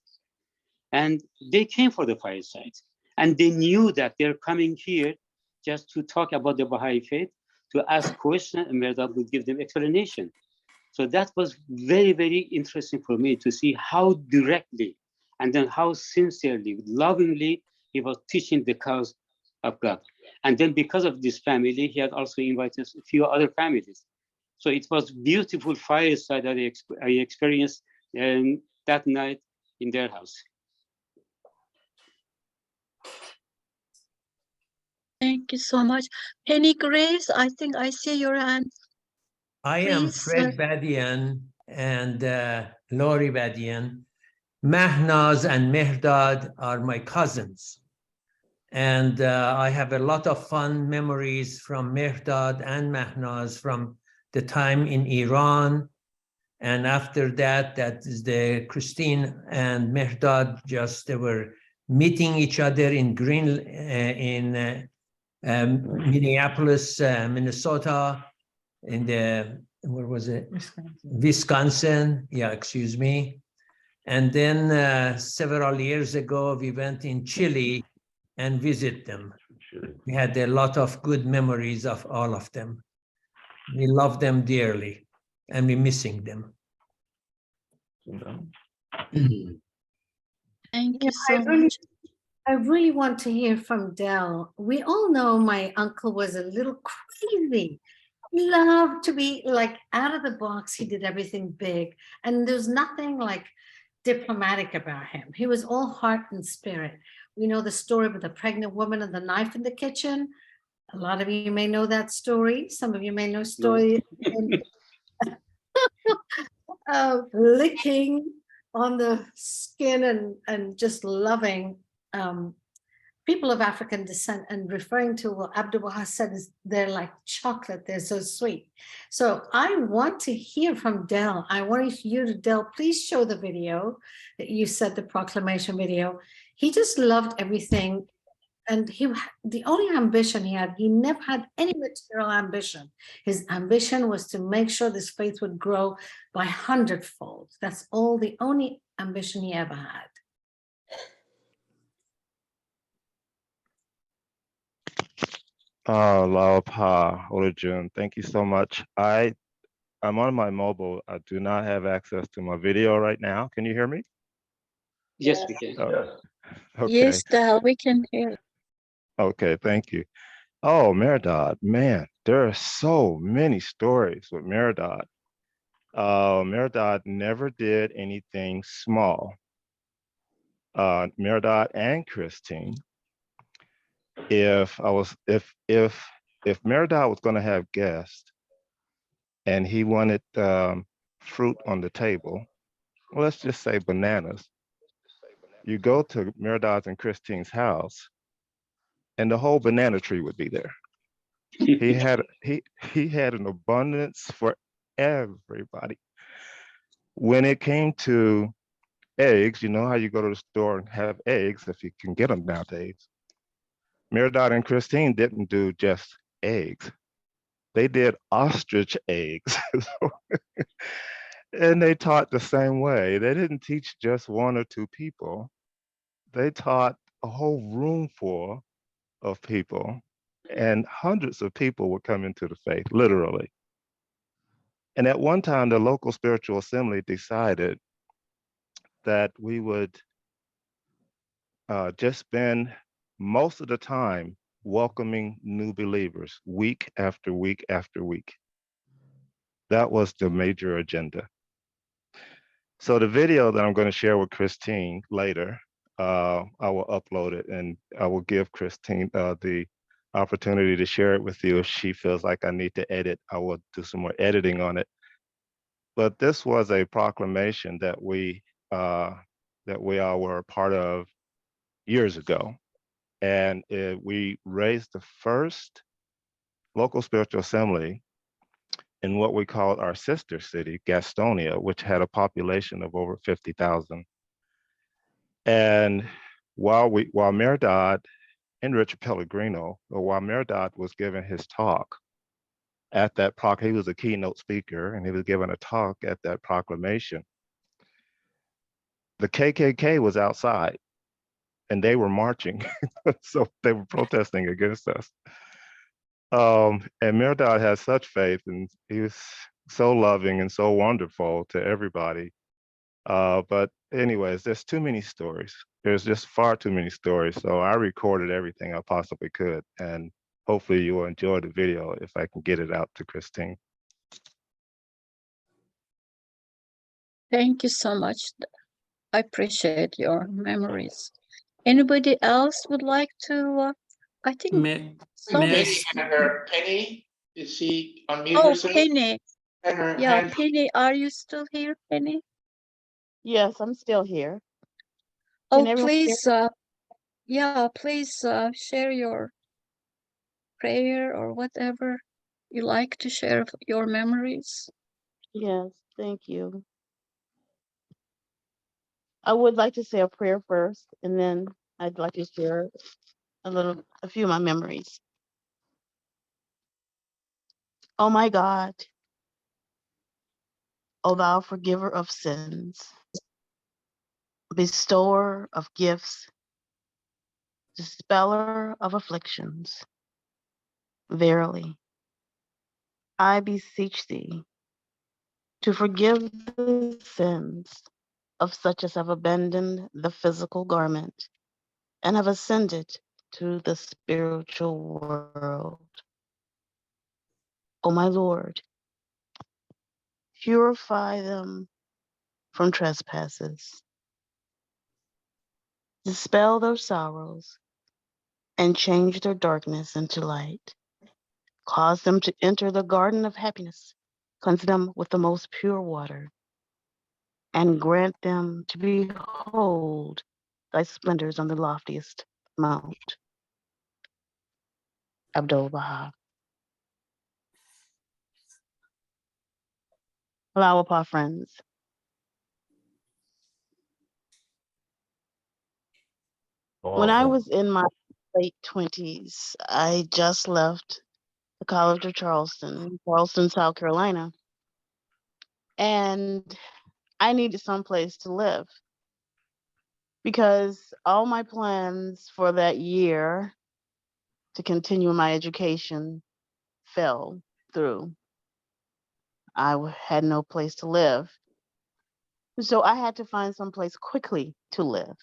And they came for the fireside. And they knew that they're coming here just to talk about the Baha'i faith, to ask questions, and Merhdad would give them explanation. So that was very, very interesting for me to see how directly and then how sincerely, lovingly, he was teaching the cause of God. And then because of this family, he had also invited a few other families. So it was beautiful fireside that I experienced that night in their house. Thank you so much. Penny Grace, I think I see your hand. I am Please, Fred Badiian and Lori Badiian. Mahnaz and Merhdad are my cousins. And I have a lot of fun memories from Merhdad and Mahnaz from the time in Iran. And after that, that is the Christine and Merhdad they were meeting each other in Minneapolis, Minnesota, where was it? Wisconsin. Yeah, excuse me. And then several years ago, we went in Chile and visit them. We had a lot of good memories of all of them. We love them dearly, and we're missing them. Thank you so much. I really want to hear from Del. We all know my uncle was a little crazy. He loved to be like out of the box. He did everything big. And there's nothing like diplomatic about him. He was all heart and spirit. We know the story with the pregnant woman and the knife in the kitchen. A lot of you may know that story. Some of you may know story of licking on the skin and just loving people of African descent, and referring to what Abdul Baha said, is they're like chocolate, they're so sweet. So I want to hear from Del. I want you to, Del, please show the video that you said, the proclamation video. He just loved everything. And the only ambition he had, he never had any material ambition. His ambition was to make sure this faith would grow by 100-fold. That's all, the only ambition he ever had. Laopa Olajun, thank you so much. I'm on my mobile. I do not have access to my video right now. Can you hear me? Yes, we can. Okay. Yes, Del, we can hear. Okay, thank you. Oh, Merhdad, man, there are so many stories with Merhdad. Merhdad never did anything small. Merhdad and Christine, if Merhdad was going to have guests and he wanted fruit on the table, well, let's just say bananas, you go to Merhdad's and Christine's house and the whole banana tree would be there. He had an abundance for everybody. When it came to eggs, you know how you go to the store and have eggs if you can get them nowadays. Merhdad and Christine didn't do just eggs. They did ostrich eggs. And they taught the same way. They didn't teach just one or two people. They taught a whole room full of people, and hundreds of people would come into the faith, literally. And at one time, the local spiritual assembly decided that we would just spend most of the time welcoming new believers week after week after week. That was the major agenda. So the video that I'm going to share with Christine later, I will upload it and I will give Christine the opportunity to share it with you. If she feels like I need to edit, I will do some more editing on it. But this was a proclamation that we all were a part of years ago. And we raised the first local spiritual assembly in what we called our sister city, Gastonia, which had a population of over 50,000. And while Merhdad and Richard Pellegrino, or while Merhdad was giving his talk at that he was a keynote speaker and he was giving a talk at that proclamation, the KKK was outside and they were marching. So they were protesting against us. And Merhdad had such faith, and he was so loving and so wonderful to everybody. But anyways, there's too many stories. There's just far too many stories. So I recorded everything I possibly could, and hopefully you will enjoy the video if I can get it out to Christine. Thank you so much. I appreciate your memories. Anybody else would like to? I think Penny, is she unmuted? Oh, herself? Penny. And her Yeah, hand- Penny, are you still here, Penny? Yes, I'm still here. Oh, Can everyone hear please share your prayer or whatever you like to share your memories. Yes, thank you. I would like to say a prayer first, and then I'd like to share a few of my memories. Oh my God, O thou forgiver of sins, bestower of gifts, dispeller of afflictions, verily, I beseech thee to forgive the sins of such as have abandoned the physical garment and have ascended to the spiritual world. O my Lord, purify them from trespasses, dispel their sorrows, and change their darkness into light. Cause them to enter the garden of happiness, cleanse them with the most pure water, and grant them to behold thy splendors on the loftiest Mount Abdu'l-Baha. Lawapa friends. When I was in my late 20s, I just left the College of Charleston, South Carolina, and I needed someplace to live because all my plans for that year to continue my education fell through. Had no place to live. So I had to find someplace quickly to live.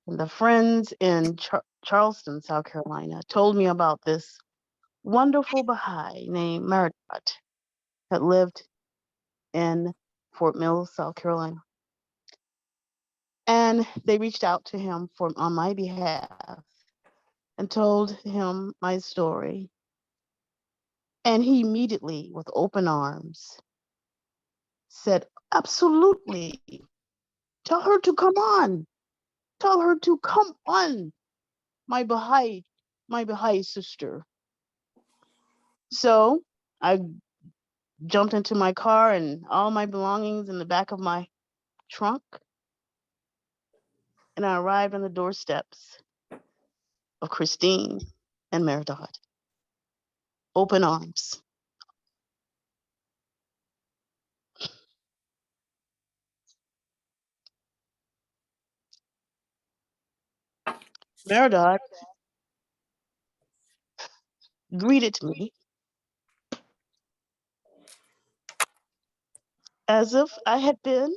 And the friends in Charleston, South Carolina, told me about this wonderful Baha'i named Merhdad that lived in Fort Mill, South Carolina. And they reached out to him on my behalf and told him my story. And he immediately, with open arms, said, absolutely, tell her to come on. Tell her to come on, my Baha'i sister. So I jumped into my car and all my belongings in the back of my trunk. And I arrived on the doorsteps of Christine and Merhdad. Open arms. Merhdad greeted me as if I had been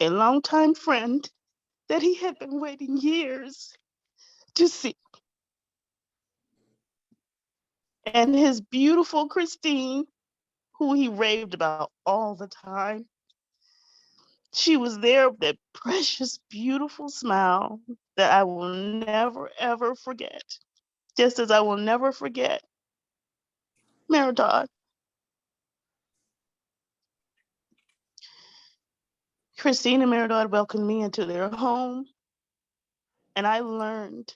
a longtime friend that he had been waiting years to see. And his beautiful Christine, who he raved about all the time, she was there with that precious, beautiful smile that I will never, ever forget. Just as I will never forget Merhdad. Christine and Merhdad welcomed me into their home, and I learned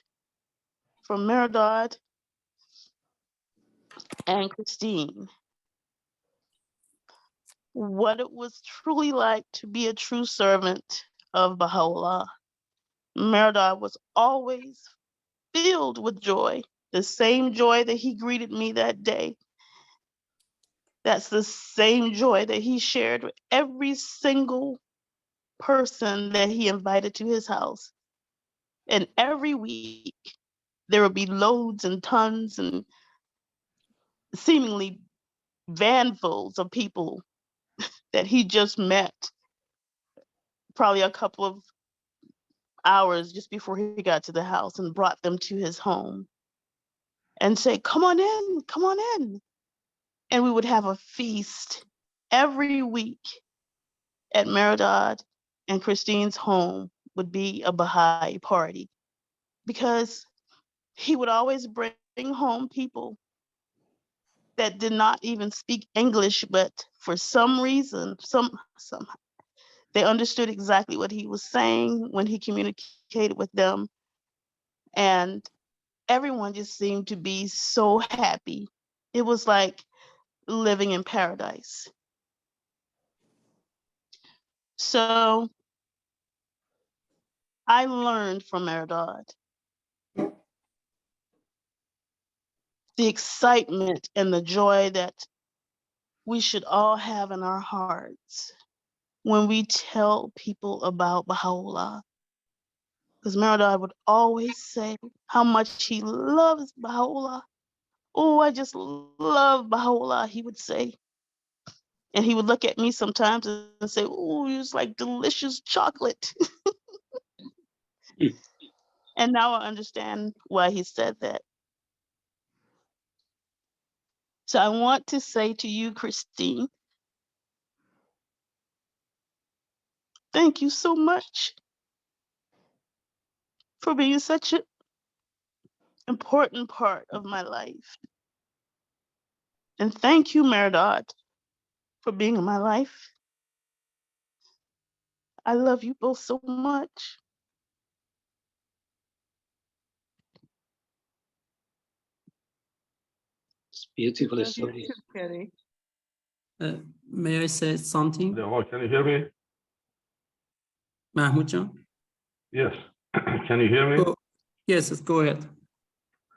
from Merhdad and Christine what it was truly like to be a true servant of Baha'u'llah. Merhdad was always filled with joy, the same joy that he greeted me that day. That's the same joy that he shared with every single person that he invited to his house. And every week, there would be loads and tons and seemingly vanfuls of people that he just met probably a couple of hours just before he got to the house and brought them to his home and say, come on in, come on in. And we would have a feast every week at Merhdad and Christine's home would be a Baha'i party because he would always bring home people that did not even speak English, but for some reason, they understood exactly what he was saying when he communicated with them. And everyone just seemed to be so happy. It was like living in paradise. So I learned from Merhdad the excitement and the joy that we should all have in our hearts when we tell people about Baha'u'llah. Because Merhdad would always say how much he loves Baha'u'llah. Oh, I just love Baha'u'llah, he would say. And he would look at me sometimes and say, oh, it's like delicious chocolate. And now I understand why he said that. So I want to say to you, Christine, thank you so much for being such an important part of my life. And thank you, Merhdad, for being in my life. I love you both so much. It's beautiful Love you story. too, Kenny. May I say something? Can you hear me? Mahmoud Jan? Yes. Can you hear me? Yes, go ahead.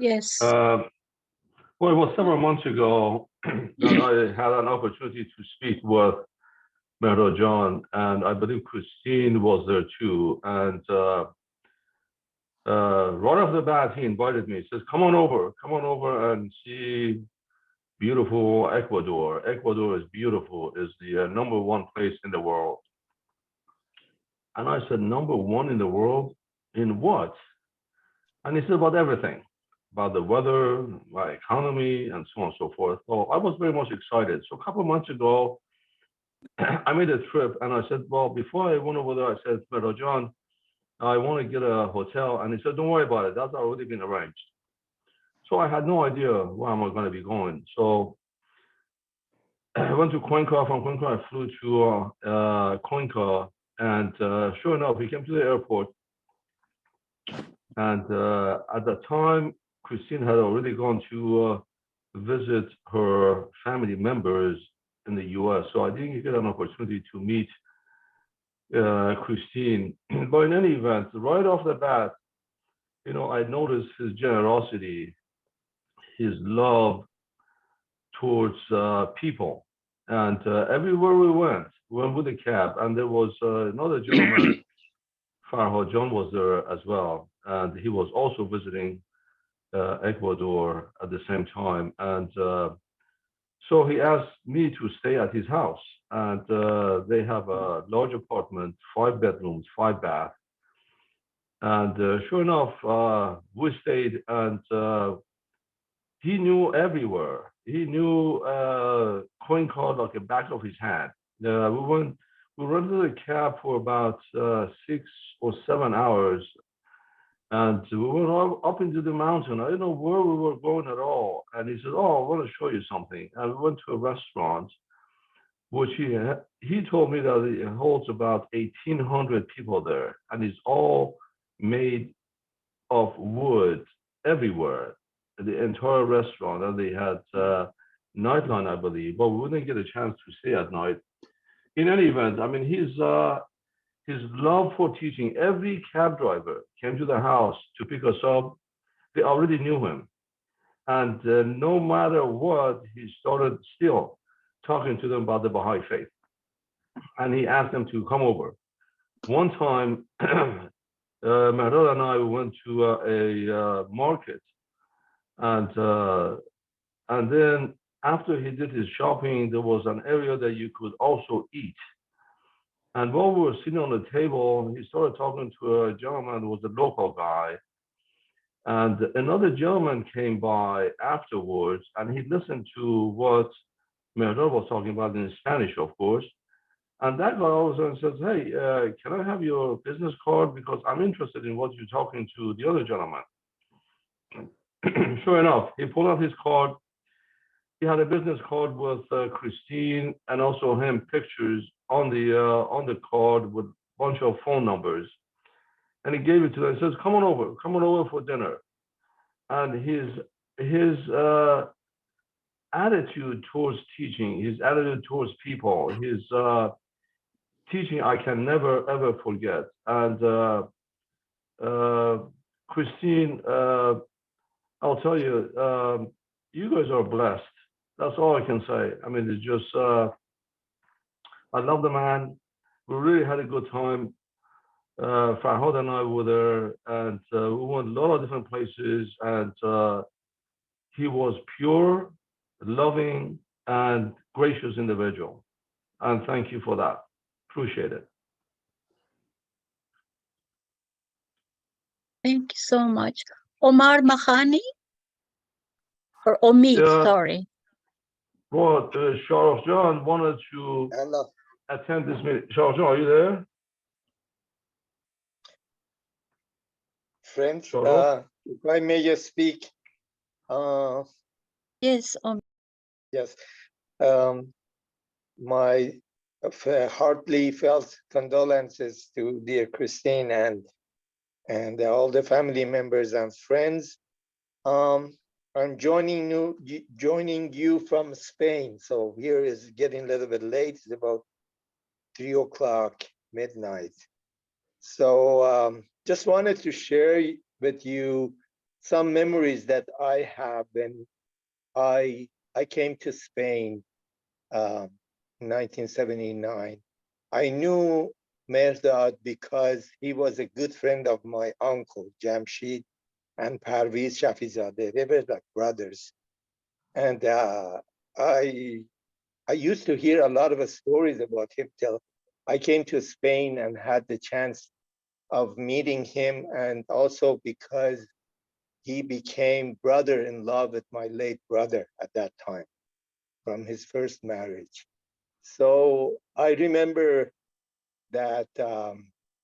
Yes. Well, it was several months ago that I had an opportunity to speak with Merhdad John, and I believe Christine was there too. And right off the bat, he invited me. He says, come on over and see beautiful Ecuador. Ecuador is beautiful, is the #1 place in the world. And I said, #1 in the world? In what? And he said, about everything, about the weather, my economy, and so on and so forth. So I was very much excited. So a couple of months ago, I made a trip and I said, well, before I went over there, I said, Merhdad John, I want to get a hotel. And he said, don't worry about it. That's already been arranged. So I had no idea where am I going to be going. So I went to Cuenca. From Cuenca, I flew to Cuenca. And sure enough, we came to the airport. And at that time, Christine had already gone to visit her family members in the US. So I didn't get an opportunity to meet Christine. But in any event, right off the bat, you know, I noticed his generosity, his love towards people. And everywhere we went with a cab. And there was another gentleman, Farhad John was there as well. And he was also visiting Ecuador at the same time. And so he asked me to stay at his house. And they have a large apartment, 5 bedrooms, 5 baths. And sure enough, we stayed, and he knew everywhere. He knew Cuenca like the back of his hand. We rented a cab for about 6 or 7 hours. And we went up into the mountain. I didn't know where we were going at all. And he said, oh, I want to show you something. And we went to a restaurant, which he told me that it holds about 1,800 people there. And it's all made of wood everywhere, the entire restaurant. And they had nightline, I believe, but we didn't get a chance to stay at night. In any event, I mean, his love for teaching. Every cab driver came to the house to pick us up. They already knew him. And no matter what, he started still talking to them about the Baha'i faith. And he asked them to come over. One time, Merhdad and I went to a market. And then after he did his shopping, there was an area that you could also eat. And while we were sitting on the table, he started talking to a gentleman who was a local guy. And another gentleman came by afterwards, and he listened to what Merhdad was talking about in Spanish, of course. And that guy all of a sudden says, hey, can I have your business card? Because I'm interested in what you're talking to the other gentleman. Sure enough, he pulled out his card. He had a business card with Christine and also him pictures on the card with a bunch of phone numbers. And he gave it to them. He says, come on over for dinner. And his attitude towards teaching, his attitude towards people, his teaching, I can never, ever forget. And Christine, I'll tell you, you guys are blessed. That's all I can say. I mean, it's just, I love the man. We really had a good time. Farhad and I were there, and we went a lot of different places, and he was pure, loving, and gracious individual. And thank you for that. Appreciate it. Thank you so much. Omar Mahani? Or Omid, Yeah. sorry. Well, Charles John wanted to attend this meeting. Charles John, are you there? Friends, if I may just speak. Yes. Yes. My of heartily felt condolences to dear Christine and all the family members and friends. I'm joining you from Spain. So here is getting a little bit late. It's about 3 o'clock midnight. So just wanted to share with you some memories that I have when I came to Spain in 1979. I knew Merhdad because he was a good friend of my uncle, Jamshid, and Parviz Shafizadeh. They were like brothers. And I used to hear a lot of stories about him till I came to Spain and had the chance of meeting him, and also because he became brother-in-law with my late brother at that time from his first marriage. So I remember that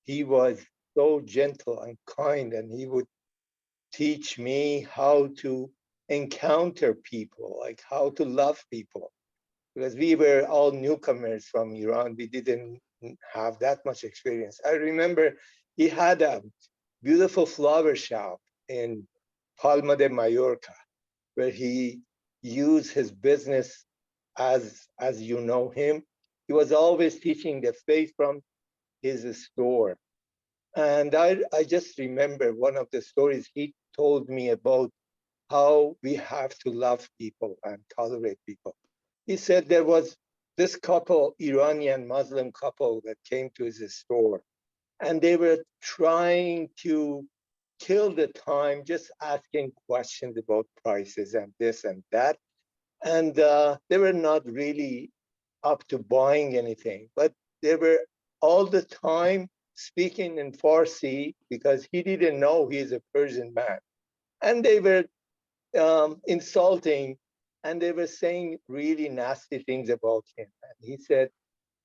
he was so gentle and kind, and he would teach me how to encounter people, like how to love people, because we were all newcomers from Iran. We didn't have that much experience. I remember he had a beautiful flower shop in Palma de Mallorca, where he used his business as you know him. He was always teaching the faith from his store. And I just remember one of the stories he told me about how we have to love people and tolerate people. He said there was this couple, Iranian Muslim couple, that came to his store, and they were trying to kill the time just asking questions about prices and this and that. And they were not really up to buying anything, but they were all the time speaking in Farsi because he didn't know he's a Persian man. And they were insulting, and they were saying really nasty things about him. And he said,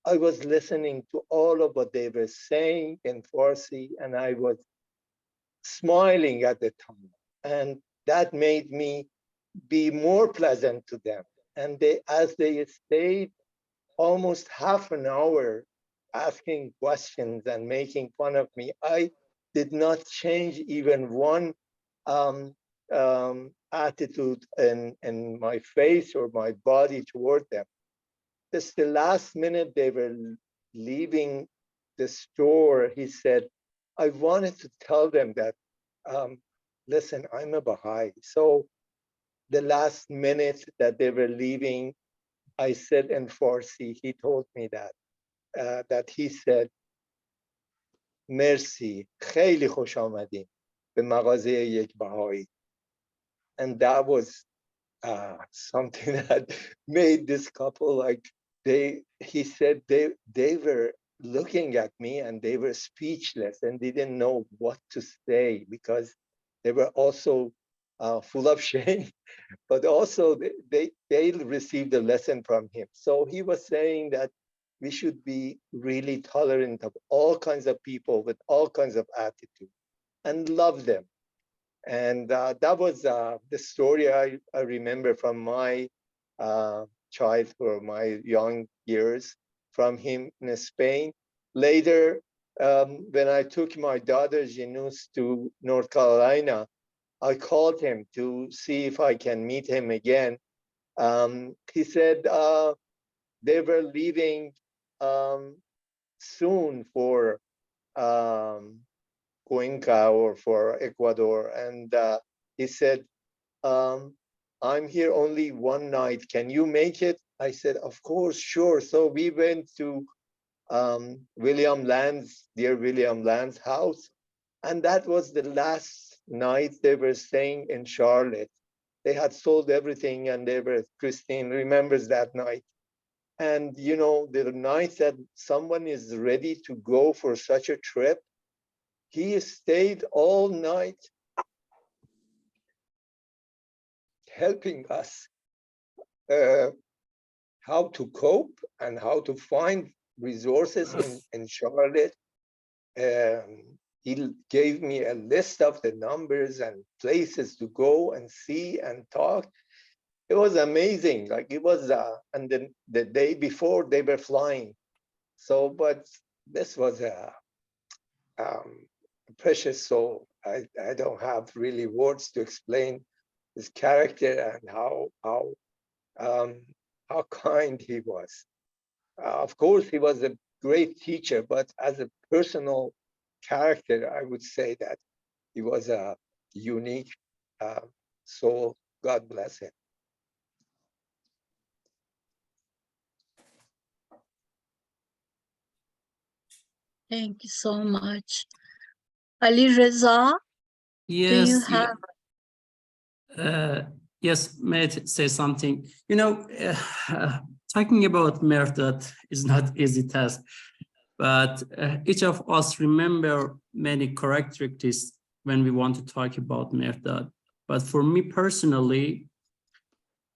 I was listening to all of what they were saying in Farsi, and I was smiling at the time. And that made me be more pleasant to them. And as they stayed almost half an hour asking questions and making fun of me, I did not change even one attitude in my face or my body toward them. Just the last minute they were leaving the store, he said, I wanted to tell them that, listen, I'm a Baha'i. So the last minute that they were leaving, I said in Farsi, he told me that he said, Merci, خیلی خوش آمدین به مغازه یک بهایی. And that was something that made this couple, like, he said they were looking at me and they were speechless and didn't know what to say because they were also full of shame, but also they received a lesson from him. So he was saying that we should be really tolerant of all kinds of people with all kinds of attitude and love them. And that was the story I remember from my childhood or my young years from him in Spain. Later, when I took my daughter Jinus to North Carolina, I called him to see if I can meet him again. He said they were leaving soon for Cuenca or for Ecuador. And he said, I'm here only one night. Can you make it? I said, of course, sure. So we went to William Land's house. And that was the last night they were staying in Charlotte. They had sold everything and Christine remembers that night. And you know, the night that someone is ready to go for such a trip, he stayed all night helping us how to cope and how to find resources in Charlotte. He gave me a list of the numbers and places to go and see and talk. It was amazing. Like it was, and then the day before they were flying. So, but this was a precious soul. I don't have really words to explain his character and how kind he was. Of course, he was a great teacher, but as a personal character, I would say that he was a unique soul. God bless him. Thank you so much. Ali Reza, do you Yes, have? yes, may I say something? You know, talking about Merhdad is not easy task, but each of us remember many characteristics when we want to talk about Merhdad. But for me personally,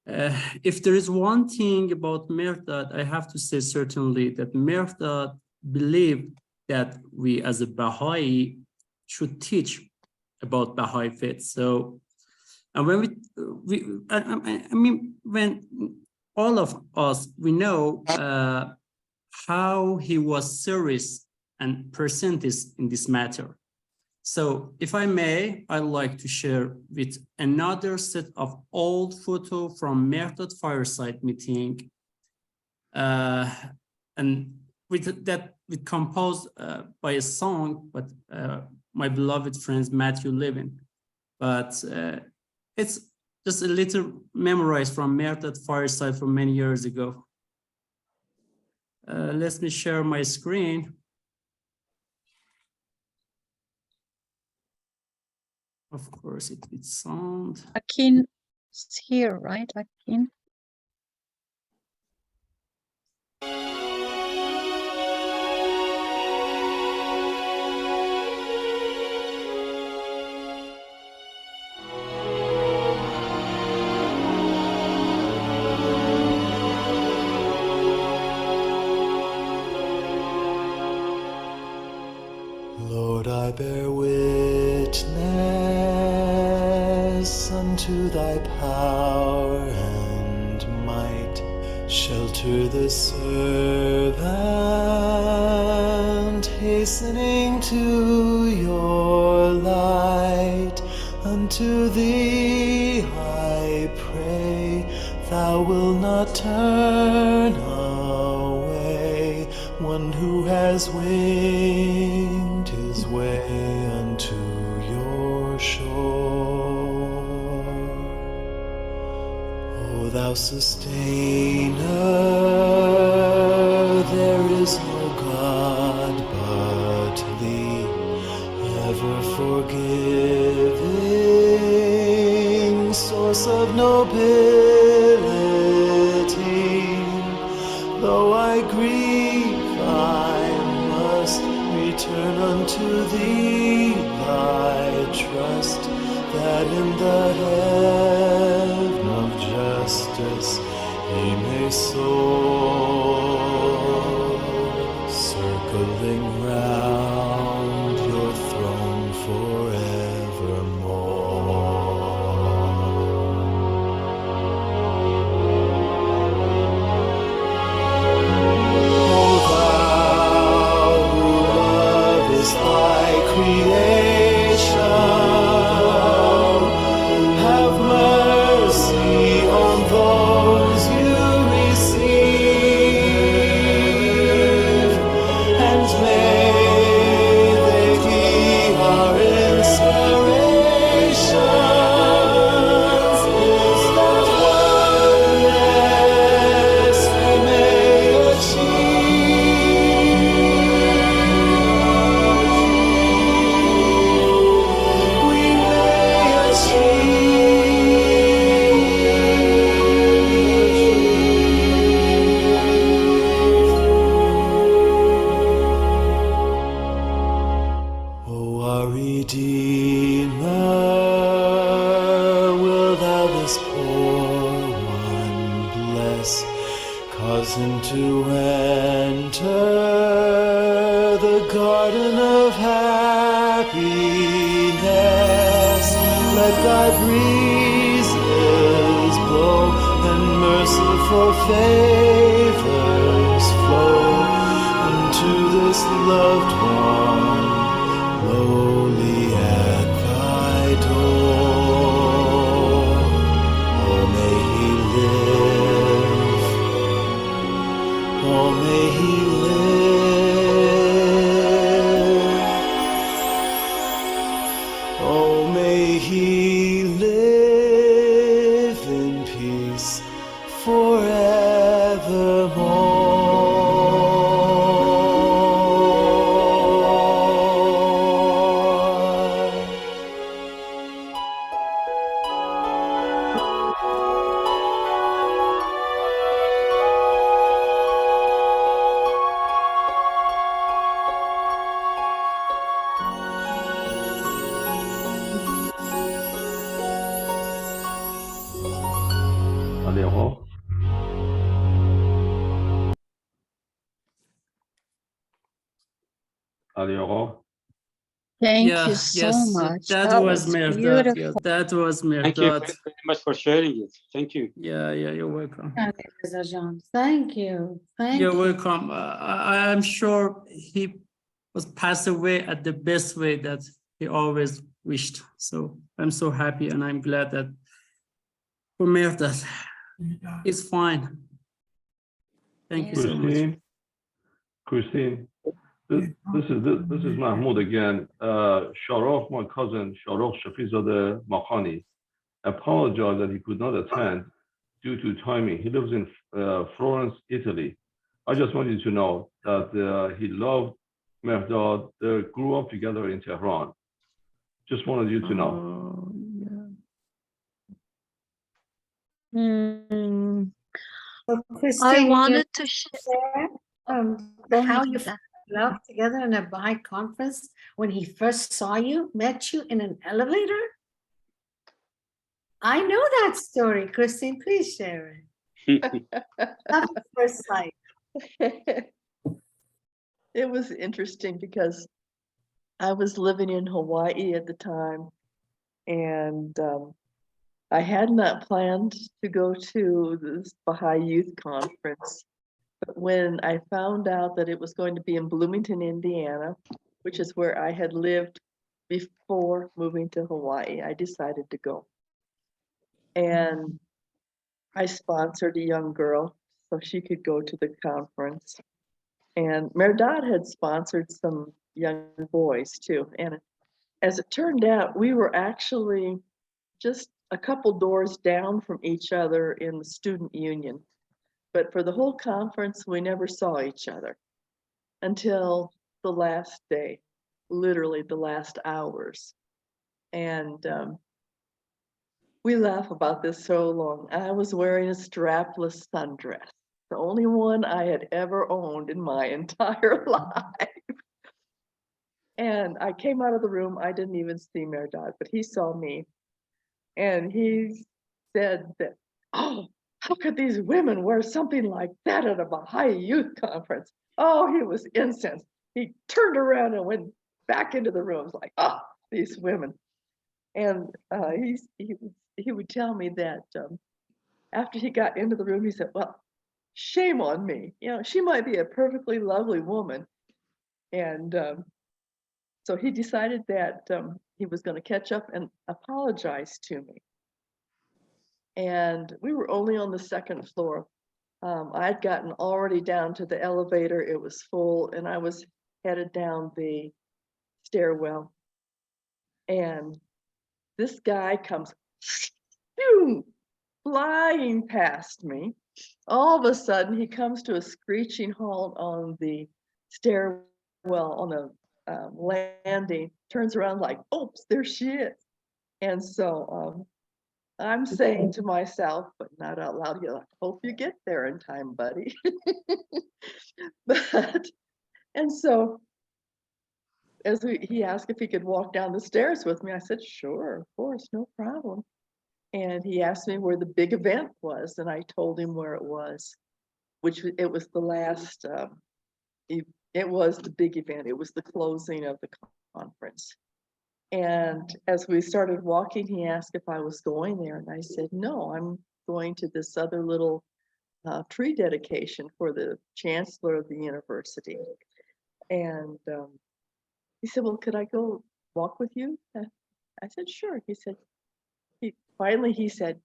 if there is one thing about Merhdad, I have to say certainly that Merhdad believed that we as a Baha'i should teach about Baha'i faith. So, and when I mean, when all of us, we know how he was serious and percentage in this matter. So if I may, I'd like to share with another set of old photo from Merhdad fireside meeting. And with that, we composed by a song, but my beloved friends, Matthew Levin. But it's just a little memorized from Merhdad fireside from many years ago. Let me share my screen. Of course, it sound. Akin is here, right? Akin. Lord, I bear witness unto thy power and might. Shelter the servant, hastening to your light. Unto thee I pray, thou wilt not turn away one who has winged his way unto your shore. O thou sustainer, there is no God but thee, ever forgiving, source of nobility. Though I grieve, I must return unto thee thy trust, that in the heaven of justice he may soar, circling round your throne forevermore. Thy creation, have mercy on those you receive, and may they be our inspirations, that oneness we may cause him to enter the garden of happiness. Let thy breezes blow and merciful favors flow, and loved one, lowly at thy door. Oh, may he live. Oh, may he live. Oh, may he live in peace forevermore. Alejo. Alejo. Thank you Yeah, so yes, much. that That was was Merhdad. Yeah, beautiful. that was Thank you Merhdad. very much for sharing it. Thank you. Yeah, you're welcome. Thank you. Thank You're you. welcome. I'm sure he was passed away at the best way that he always wished. So I'm so happy and I'm glad that for Merhdad, it's fine. Thank you so much. Christine, this is Mahmoud again. Sharof, my cousin, Sharof Shafizadeh Makhani, apologized that he could not attend due to timing. He lives in Florence, Italy. I just wanted to know that he loved Merhdad. They grew up together in Tehran. Just wanted you to know. So, I Christine, wanted to share. Go how ahead, you Linda. fell up together in a Baha'i conference when he first saw you, met you in an elevator? I know that story. Christine, please share it. Love at first sight. It was interesting because I was living in Hawaii at the time, and I had not planned to go to this Baha'i Youth Conference. But when I found out that it was going to be in Bloomington, Indiana, which is where I had lived before moving to Hawaii, I decided to go. And I sponsored a young girl so she could go to the conference. And Merhdad had sponsored some young boys too. And as it turned out, we were actually just a couple doors down from each other in the student union. But for the whole conference, we never saw each other until the last day, literally the last hours. And we laugh about this so long. I was wearing a strapless sundress, the only one I had ever owned in my entire life. And I came out of the room, I didn't even see Merhdad, but he saw me. And he said that, oh, how could these women wear something like that at a Baha'i youth conference? Oh, he was incensed. He turned around and went back into the room. It was like, ah, these women. And he would tell me that after he got into the room, he said, well, shame on me. You know, she might be a perfectly lovely woman. And so he decided that he was going to catch up and apologize to me. And we were only on the second floor. I'd gotten already down to the elevator. It was full, and I was headed down the stairwell. And this guy comes flying past me. All of a sudden, he comes to a screeching halt on the stairwell on the landing, turns around like, oops, there she is. And so I'm saying to myself, but not out loud, I hope you get there in time, buddy. And so as he asked if he could walk down the stairs with me, I said, sure, of course, no problem. And he asked me where the big event was, and I told him where it was, which it was the last, it was the big event. It was the closing of the conference. And as we started walking, he asked if I was going there, and I said, no, I'm going to this other little tree dedication for the chancellor of the university. And he said, well, could I go walk with you? I said, sure. He said, finally he said,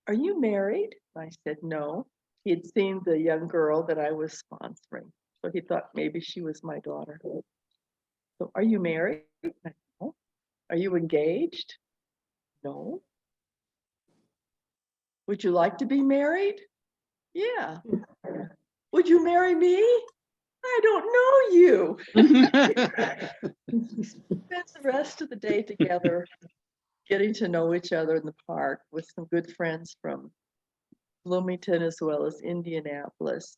are you married? I said, no. He had seen the young girl that I was sponsoring. So he thought maybe she was my daughter. So are you married? I said, no. Are you engaged? No. Would you like to be married? Yeah. Would you marry me? I don't know you. We spent the rest of the day together, getting to know each other in the park with some good friends from Bloomington as well as Indianapolis.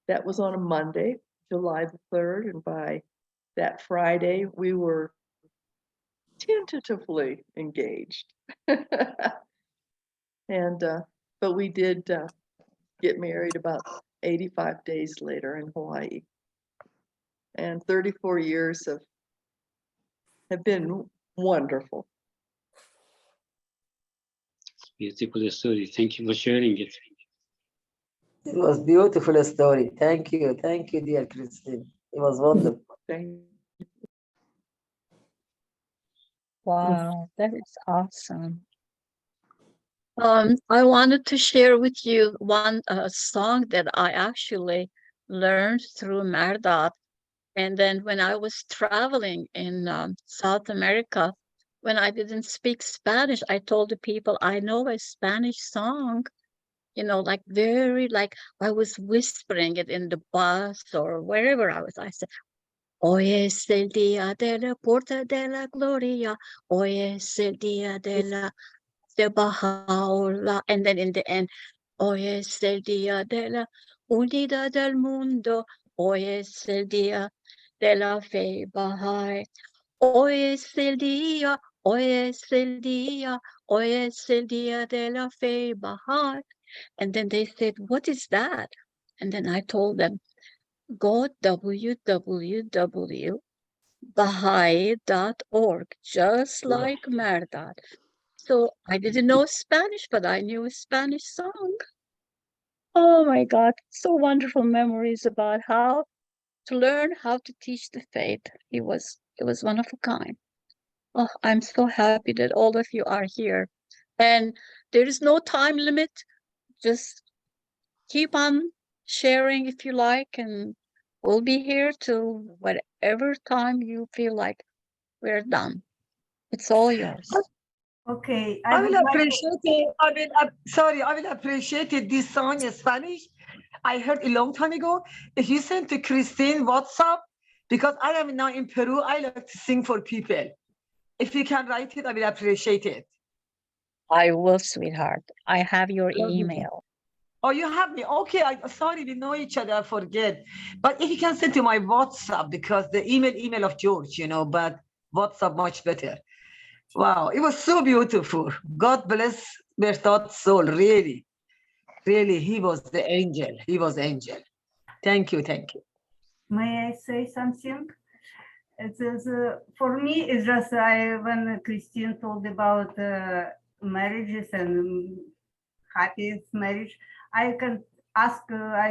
That was on a Monday, July the 3rd, and by that Friday, we were tentatively engaged. And but we did get married about 85 days later in Hawaii. And 34 years have been wonderful. Beautiful story. Thank you for sharing it. It was beautiful story. Thank you, dear Christine. It was wonderful. Thank you. Wow, that is awesome. I wanted to share with you one song that I actually learned through Merhdad. And then when I was traveling in South America, when I didn't speak Spanish, I told the people I know a Spanish song, you know, like very, like I was whispering it in the bus or wherever I was. I said, hoy es el día de la puerta de la gloria, hoy es el día de la Baha'u'llah, and then in the end, hoy es el día de la unidad del mundo, hoy es el día de la fe Baha'i, hoy es el día, hoy es el día, hoy es el día de la fe Baha'i. And then they said, what is that? And then I told them, go www.baha'i.org, just like Merhdad. So I didn't know Spanish, but I knew a Spanish song. Oh my God, so wonderful memories about how to learn how to teach the faith. It was one of a kind. Oh, I'm so happy that all of you are here. And there is no time limit. Just keep on sharing if you like, and we'll be here till whatever time you feel like we're done. It's all yours. Okay, I will would like to- appreciate it. I will appreciate it. This song in Spanish, I heard a long time ago. If you send to Christine WhatsApp, because I am now in Peru, I like to sing for people. If you can write it, I will appreciate it. I will, sweetheart. I have your email. Oh, you have me. Okay, sorry, we know each other. I forget. But if you can send to my WhatsApp, because the email of George, you know, but WhatsApp much better. Wow, it was so beautiful. God bless Merhdad's soul, really. Really, he was the angel. He was angel. Thank you. May I say something? It is, for me, it's just when Christine told about marriages and happiest marriage, I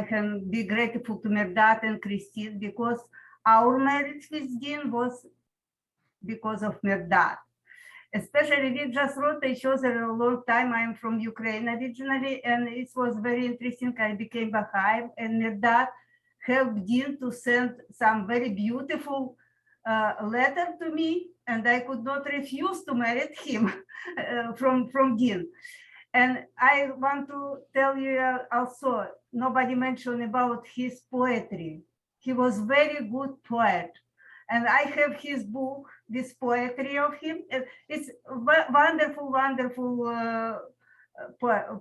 can be grateful to Merhdad and Christine because our marriage with Dean was because of Merhdad. Especially we just wrote each other a long time. I'm from Ukraine originally, and it was very interesting. I became Baha'i, and Merhdad helped Dean to send some very beautiful letter to me, and I could not refuse to marry him from Dean. And I want to tell you also, nobody mentioned about his poetry. He was very good poet. And I have his book, this poetry of him. It's wonderful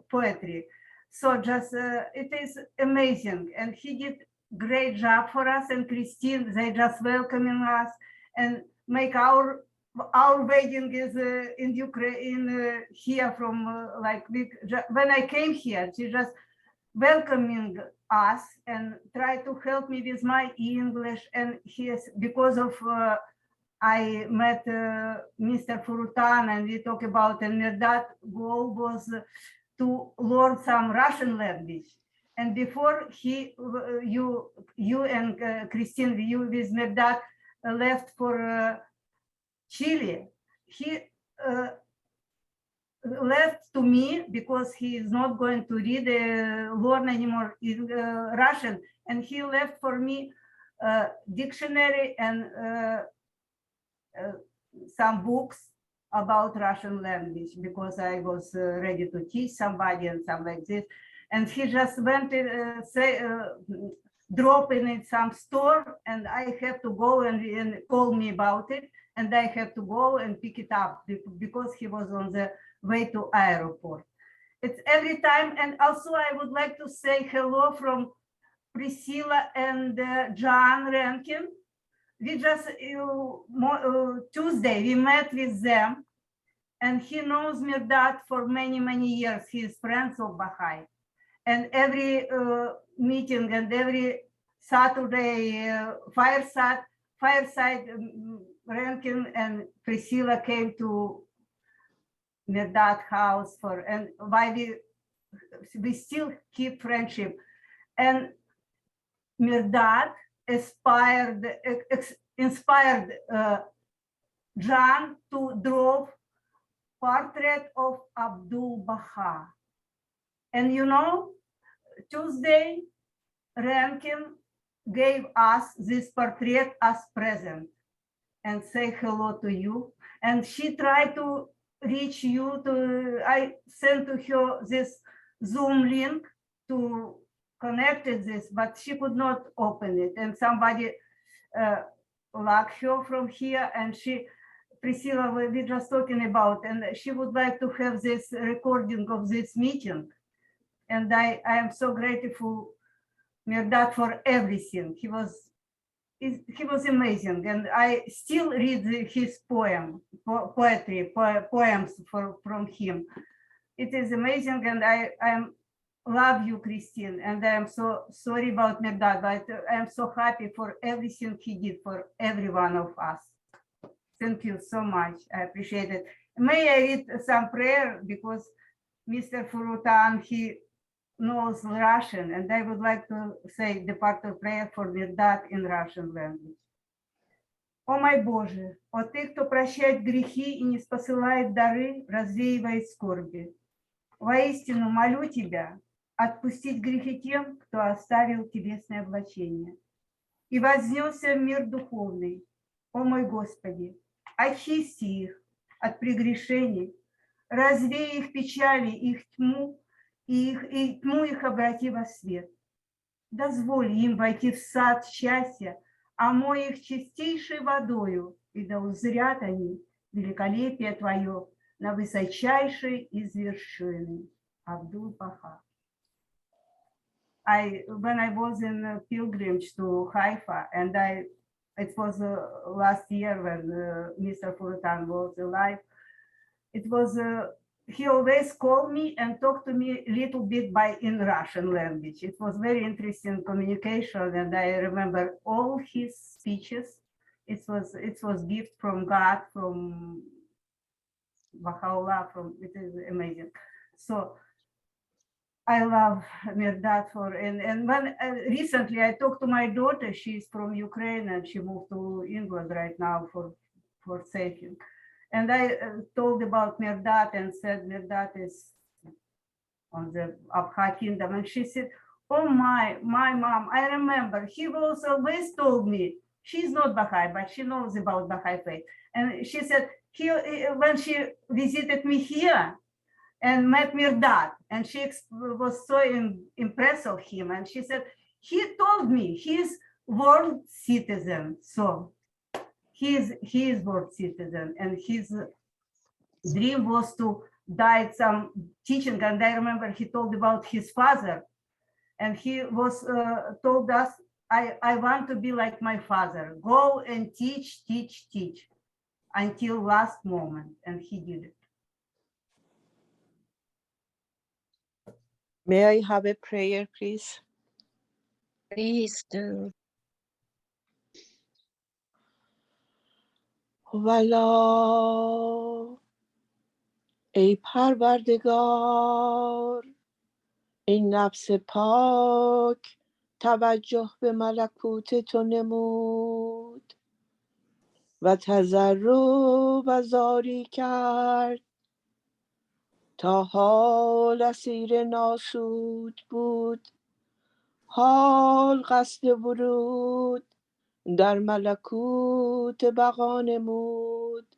poetry. So just, it is amazing. And he did great job for us, and Christine, they just welcoming us and make our wedding is in Ukraine, here from when I came here, she just welcoming us and try to help me with my English. And because of I met Mr. Furutan, and we talk about, and that goal was to learn some Russian language. And before you and Christine, you with Merhdad left for Chile, he left to me because he is not going to read learn anymore in Russian, and he left for me dictionary and some books about Russian language because I was ready to teach somebody and something like this. And he just went drop in some store, and I have to go and call me about it, and I have to go and pick it up because he was on the way to airport. It's every time. And also I would like to say hello from Priscilla and John Rankin. We just Tuesday we met with them, and he knows Merhdad for many years. He is friends of Baha'i, and every meeting and every Saturday fireside Rankin and Priscilla came to Merhdad house for, and why we still keep friendship. And Merhdad inspired John to draw portrait of Abdul Baha. And you know, Tuesday, Rankin gave us this portrait as present and say hello to you. And she tried to reach you I sent to her this Zoom link to connect this, but she could not open it. And somebody locked her from here, and Priscilla, we just talking about, and she would like to have this recording of this meeting. And I am so grateful, Merhdad, for everything. He was amazing, and I still read his poems from him. It is amazing, and I love you, Christine, and I am so sorry about Merhdad, but I am so happy for everything he did for every one of us. Thank you so much. I appreciate it. May I read some prayer, because Mr. Furutan, he knows Russian, and I would like to say the part of prayer for Merhdad in Russian language. О мой Боже, о Ты, кто прощает грехи и не спосылает дары, развеивает скорби. Воистину молю Тебя отпустить грехи тем, кто оставил телесное облачение и вознесся в мир духовный. О мой Господи, очисти их от прегрешений, развей их печали, их тьму, и тьму их обрати во свет. Дозволь им войти в сад счастья, омой их чистейшей водою, и да узрят они великолепие Твое на высочайшей из вершины. Abdul Baha. When I was in a pilgrimage to Haifa, and it was last year when Mr. Furutan was alive, it was he always called me and talked to me a little bit in Russian language. It was very interesting communication, and I remember all his speeches. It was gift from God, from Baha'u'llah, it is amazing. So I love Merhdad and when recently I talked to my daughter. She's from Ukraine and she moved to England right now for safety. And I told about Merhdad and said Merhdad is on the Abha kingdom. And she said, oh my mom, I remember he was always told me, she's not Baha'i, but she knows about Baha'i faith. And she said, when she visited me here and met Merhdad, and she was so impressed of him. And she said, he told me he's world citizen. So he is world citizen, and his dream was to die some teaching. And I remember he told about his father, and he was told us, I want to be like my father, go and teach until last moment, and he did it. May I have a prayer, please? Please do. والا ای پروردگار این نفس پاک توجه به ملکوت تو نمود و تضرع و زاری کرد تا حال اسیر ناسود بود حال قصد ورود در ملکوت بقا نمود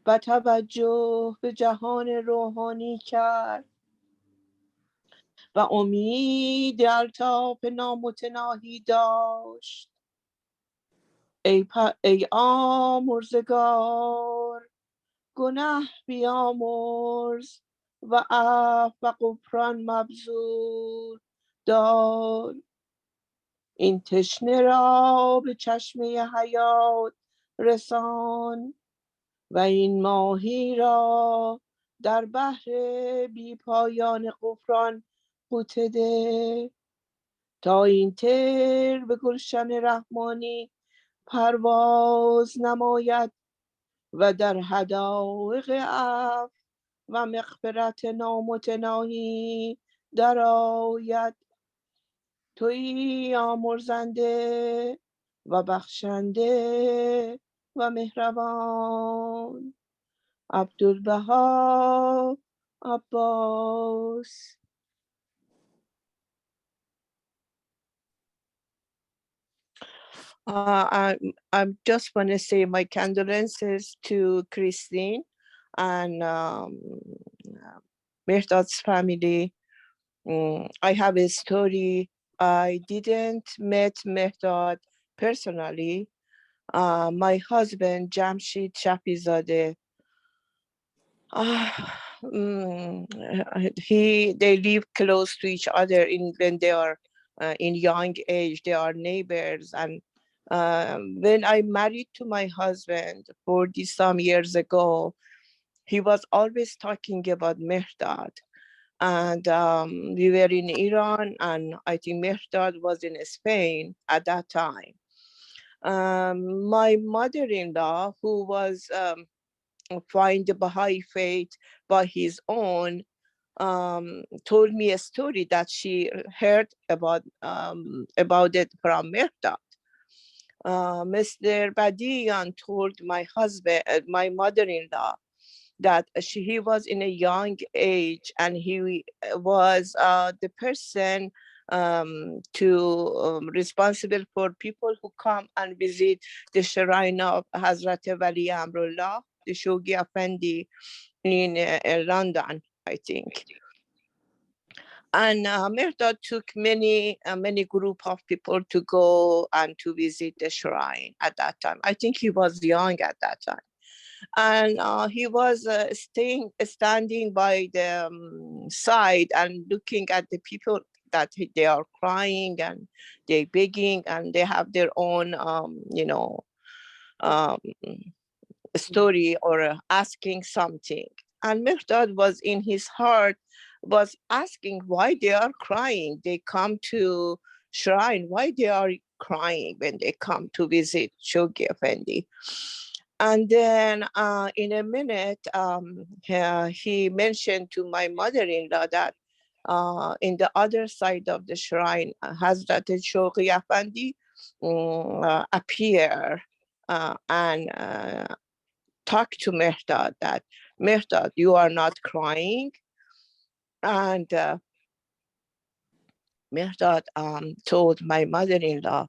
و توجه به جهان روحانی کرد و امید الطاف نامتناهی داشت ای آمرزگار گناه بیامرز و عفو و غفران مبذول دار این تشنه را به چشمه حیات رسان و این ماهی را در بحر بی پایان غفران غوطه ده تا این طیر به گلشن رحمانی پرواز نماید و در حدائق عفو و مغفرت نامتناهی درآید تویی آمرزنده و بخشنده و مهربان. عبدالبها عباس. I just want to say my condolences to Christine and Merhdad's family. I have a story. I didn't met Merhdad personally. My husband, Jamshid Shafizadeh, they live close to each other when they are in young age. They are neighbors. And when I married to my husband 40 some years ago, he was always talking about Merhdad. And we were in Iran, and I think Merhdad was in Spain at that time. My mother-in-law, who was find the Baha'i faith by his own, told me a story that she heard about it from Merhdad. Mr. Badiian told my husband, my mother-in-law, that he was in a young age and he was the person responsible for people who come and visit the shrine of Hazrat Wali Amrullah, the Shoghi Effendi in London, I think. And Merhdad took many group of people to go and to visit the shrine at that time. I think he was young at that time. And he was standing by the side and looking at the people that they are crying and they begging and they have their own, story or asking something. And Merhdad was in his heart, was asking why they are crying. They come to shrine, why they are crying when they come to visit Shoghi Effendi. And then in a minute, he mentioned to my mother-in-law that in the other side of the shrine, Hazrat Shoghi Effendi appear and talk to Merhdad that, Merhdad, you are not crying. And Merhdad told my mother-in-law,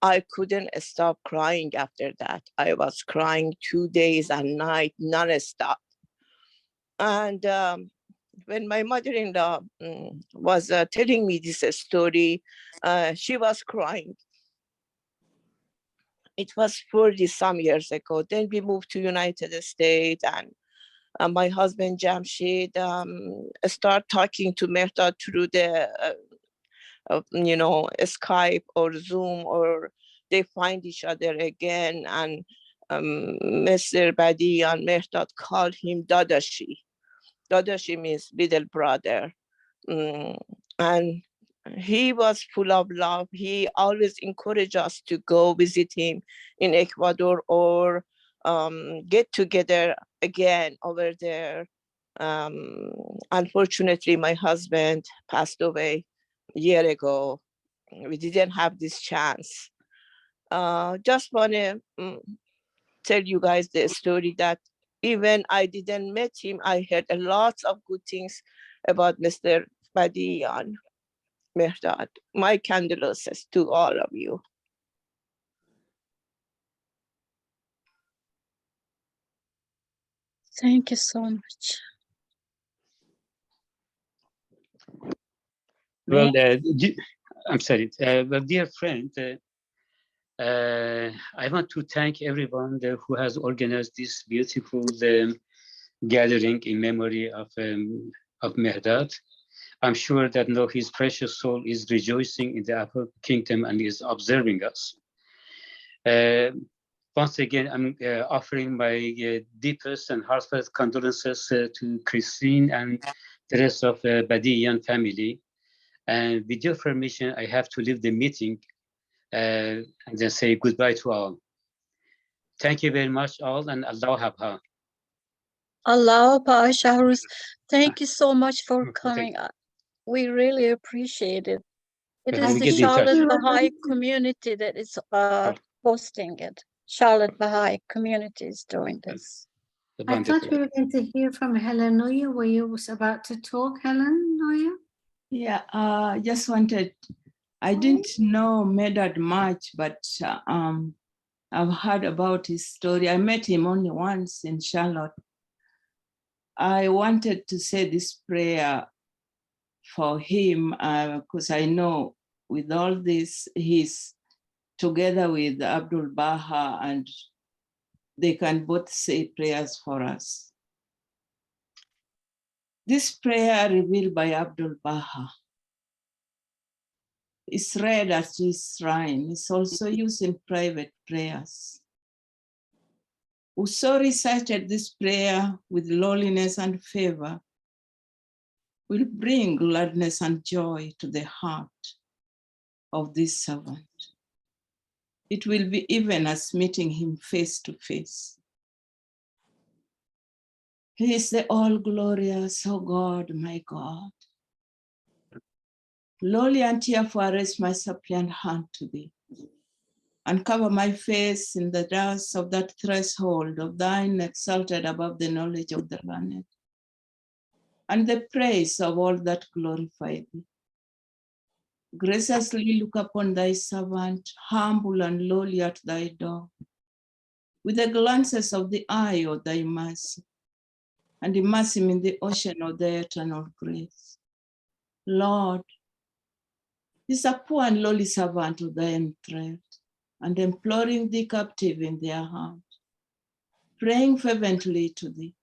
I couldn't stop crying after that. I was crying 2 days and night, non-stop. And when my mother-in-law was telling me this story, she was crying. It was 40 some years ago. Then we moved to United States, and my husband Jamshid started talking to Merhdad through the Skype or Zoom, or they find each other again. And Mr. Badiian Merhdad called him Dadashi. Dadashi means little brother. And he was full of love. He always encouraged us to go visit him in Ecuador or get together again over there. Unfortunately, my husband passed away a year ago. We didn't have this chance. Just want to tell you guys the story that even I didn't meet him, I heard a lot of good things about Mr. Badiian, Merhdad. My condolences to all of you. Thank you so much. Well, I'm sorry. Well, dear friend, I want to thank everyone who has organized this beautiful gathering in memory of Merhdad. I'm sure that now his precious soul is rejoicing in the upper kingdom and is observing us. Once again, I'm offering my deepest and heartfelt condolences to Christine and the rest of the Badiian family. And with your permission, I have to leave the meeting and then say goodbye to all. Thank you very much all, and Allah Habha. Allah Shahrus, thank you so much for coming. We really appreciate it. It is the Charlotte Baha'i community that is hosting it. Charlotte Baha'i community is doing this. I thought we were going to hear from Helen Noya. Were you about to talk, Helen Noya? Yeah, just wanted, I didn't know Merhdad much, but I've heard about his story. I met him only once in Charlotte. I wanted to say this prayer for him because I know with all this, he's together with Abdul Baha and they can both say prayers for us. This prayer revealed by Abdul Baha is read at his shrine. It's also used in private prayers. Whoso recited this prayer with lowliness and favor will bring gladness and joy to the heart of this servant. It will be even as meeting him face to face. He is the all-glorious, oh God, my God. Lowly and tearful, I raise my suppliant hand to thee, and cover my face in the dust of that threshold of thine exalted above the knowledge of the learned, and the praise of all that glorify thee. Graciously look upon thy servant, humble and lowly at thy door, with the glances of the eye of thy mercy, and immerse him in the ocean of thy eternal grace. Lord, is a poor and lowly servant of thy entreat, and imploring thee captive in their heart, praying fervently to thee,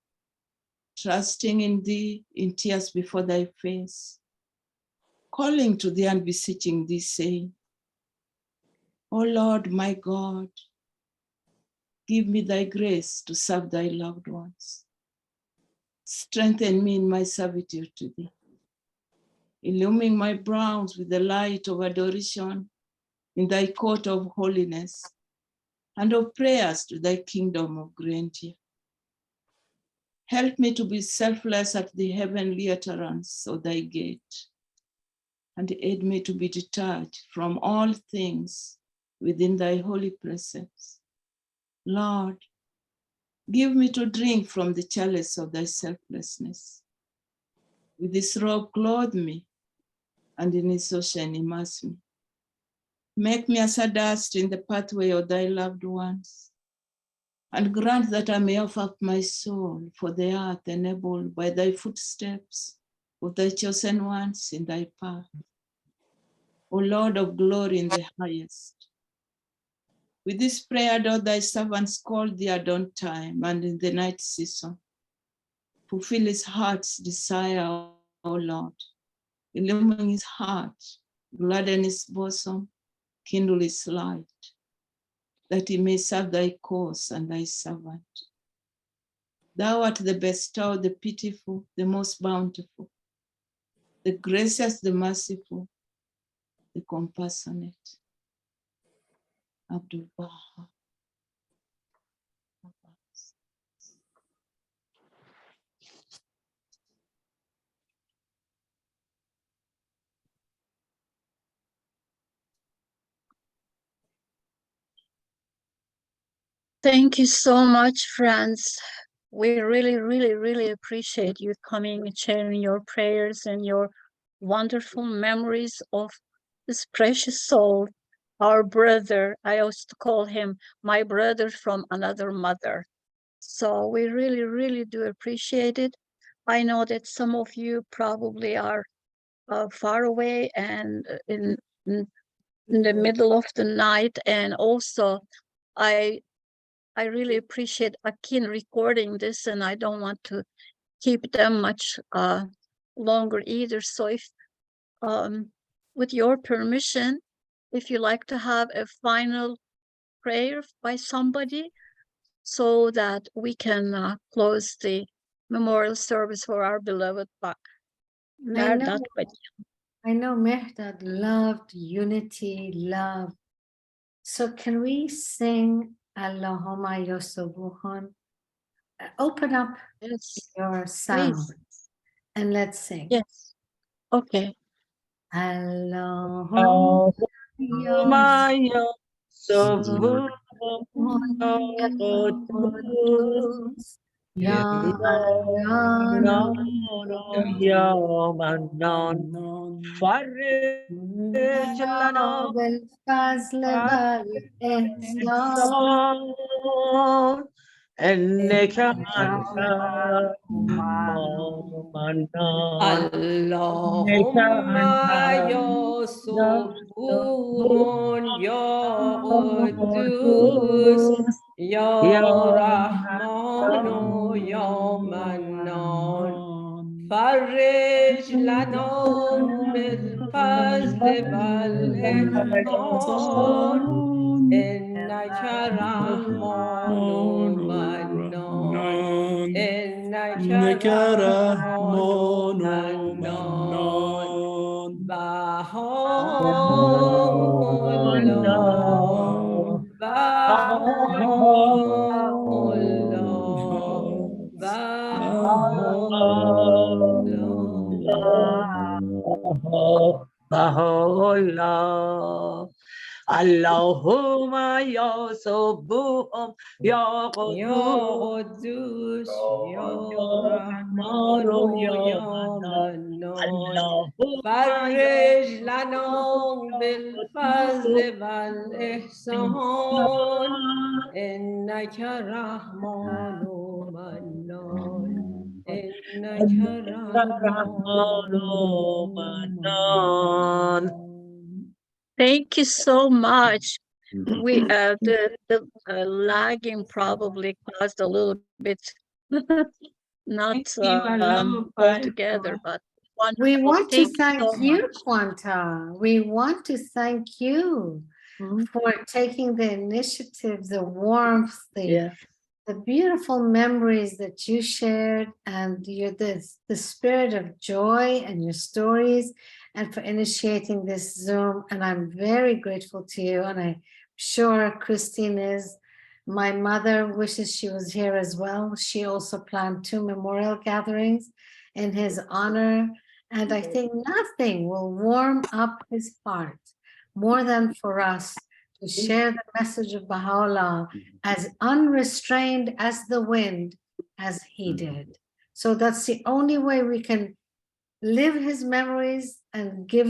trusting in thee in tears before thy face, calling to thee and beseeching thee, saying, O Lord, my God, give me thy grace to serve thy loved ones. Strengthen me in my servitude to thee, illumine my brows with the light of adoration in thy court of holiness and of prayers to thy kingdom of grandeur. Help me to be selfless at the heavenly utterance of thy gate, and aid me to be detached from all things within thy holy precepts. Lord, give me to drink from the chalice of thy selflessness. With this robe clothe me, and in its ocean immerse me. Make me as a dust in the pathway of thy loved ones, and grant that I may offer up my soul for the earth enabled by thy footsteps of thy chosen ones in thy path. O Lord of glory in the highest, with this prayer do thy servants call thee at dawn time and in the night season. Fulfill his heart's desire, O Lord. Illumine his heart, gladden his bosom, kindle his light, that he may serve thy cause and thy servant. Thou art the bestower, the pitiful, the most bountiful, the gracious, the merciful, the compassionate. Abdul Baha. Thank you so much, friends. We really, really, really appreciate you coming and sharing your prayers and your wonderful memories of this precious soul, our brother. I used to call him my brother from another mother. So we really, really do appreciate it. I know that some of you probably are far away and in the middle of the night, and also I really appreciate Akin recording this, and I don't want to keep them much longer either. So if with your permission, if you like to have a final prayer by somebody so that we can close the memorial service for our beloved Merhdad. I know Merhdad loved unity, love. So can we sing Allahumma Yosubuhun? Open up your sound and let's sing. Yes. Okay. Allahumma Yosubuhun Ya Manan Farij lana بالفضل والإحسان إنك أنت اللهم يا صبور يا قدوس يا رحمن يا منان فرج لنا بالفضل والإحسان إنك رحمن منان إنك رحمن منان بهاء الله بهاء الله Baha'u'llah. Allahumma ya Subbuhum ya قدوس يا رحمن يا منان فرج لنا بالفضل والإحسان إنك رحمن منان إنك رحمن منان. Thank you so much. We the lagging probably caused a little bit not all together, but we wonderful. want to Thank you thank so you, much. Quanta. We want to thank you for taking the initiative, the warmth, the beautiful memories that you shared, and the spirit of joy and your stories, and for initiating this Zoom. And I'm very grateful to you, and I'm sure Christine is. My mother wishes she was here as well. She also planned 2 memorial gatherings in his honor, and I think nothing will warm up his heart more than for us to share the message of Baha'u'llah as unrestrained as the wind as he did. So that's the only way we can live his memories and give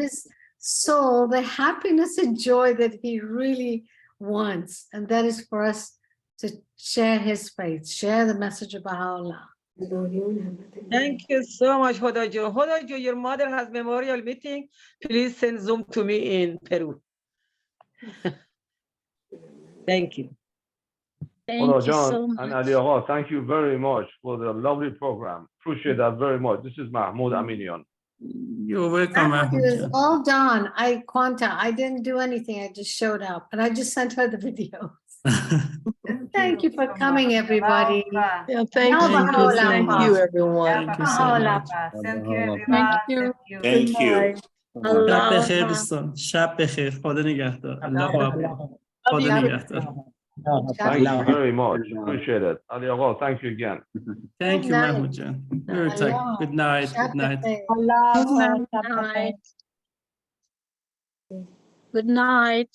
his soul the happiness and joy that he really wants. And that is for us to share his faith, share the message of Baha'u'llah. Thank you so much, Hodajo. Hodajo, your mother has memorial meeting. Please send Zoom to me in Peru. Thank you. Hello, John and Ali Agha, thank you very much for the lovely program. Appreciate that very much. This is Mahmoud Aminian. You're welcome. It was all done. Quanta, I didn't do anything. I just showed up, and I just sent her the videos. Thank you for coming, everybody. Yeah, thank you. Thank you, everyone. Thank you so much. Thank you, everyone. Thank you. Thank you. شب بخیر دوستان. شب بخیر. خدا نگهدار. الله حافظ. خدا نگهدار. Thank you very much. Appreciate it. Ali Agha, thank you again. Thank you, Mahmoud Jan. Good night. Good night. Good night.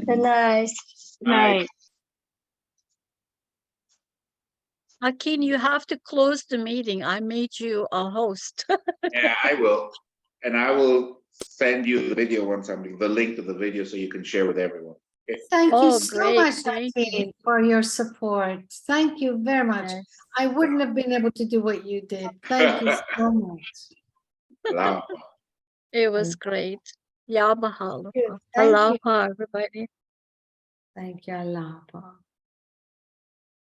Good night. Night. Akin, you have to close the meeting. I made you a host. Yeah, I will. And I will send you the video once the link to the video so you can share with everyone. Okay? Thank you Oh, so great. much, Thank you. Akin, for your support. Thank you very much. Yes. I wouldn't have been able to do what you did. Thank you so much. Wow. It was great. Ya mahalo. Thank you. Aloha, everybody. Thank you, Allah.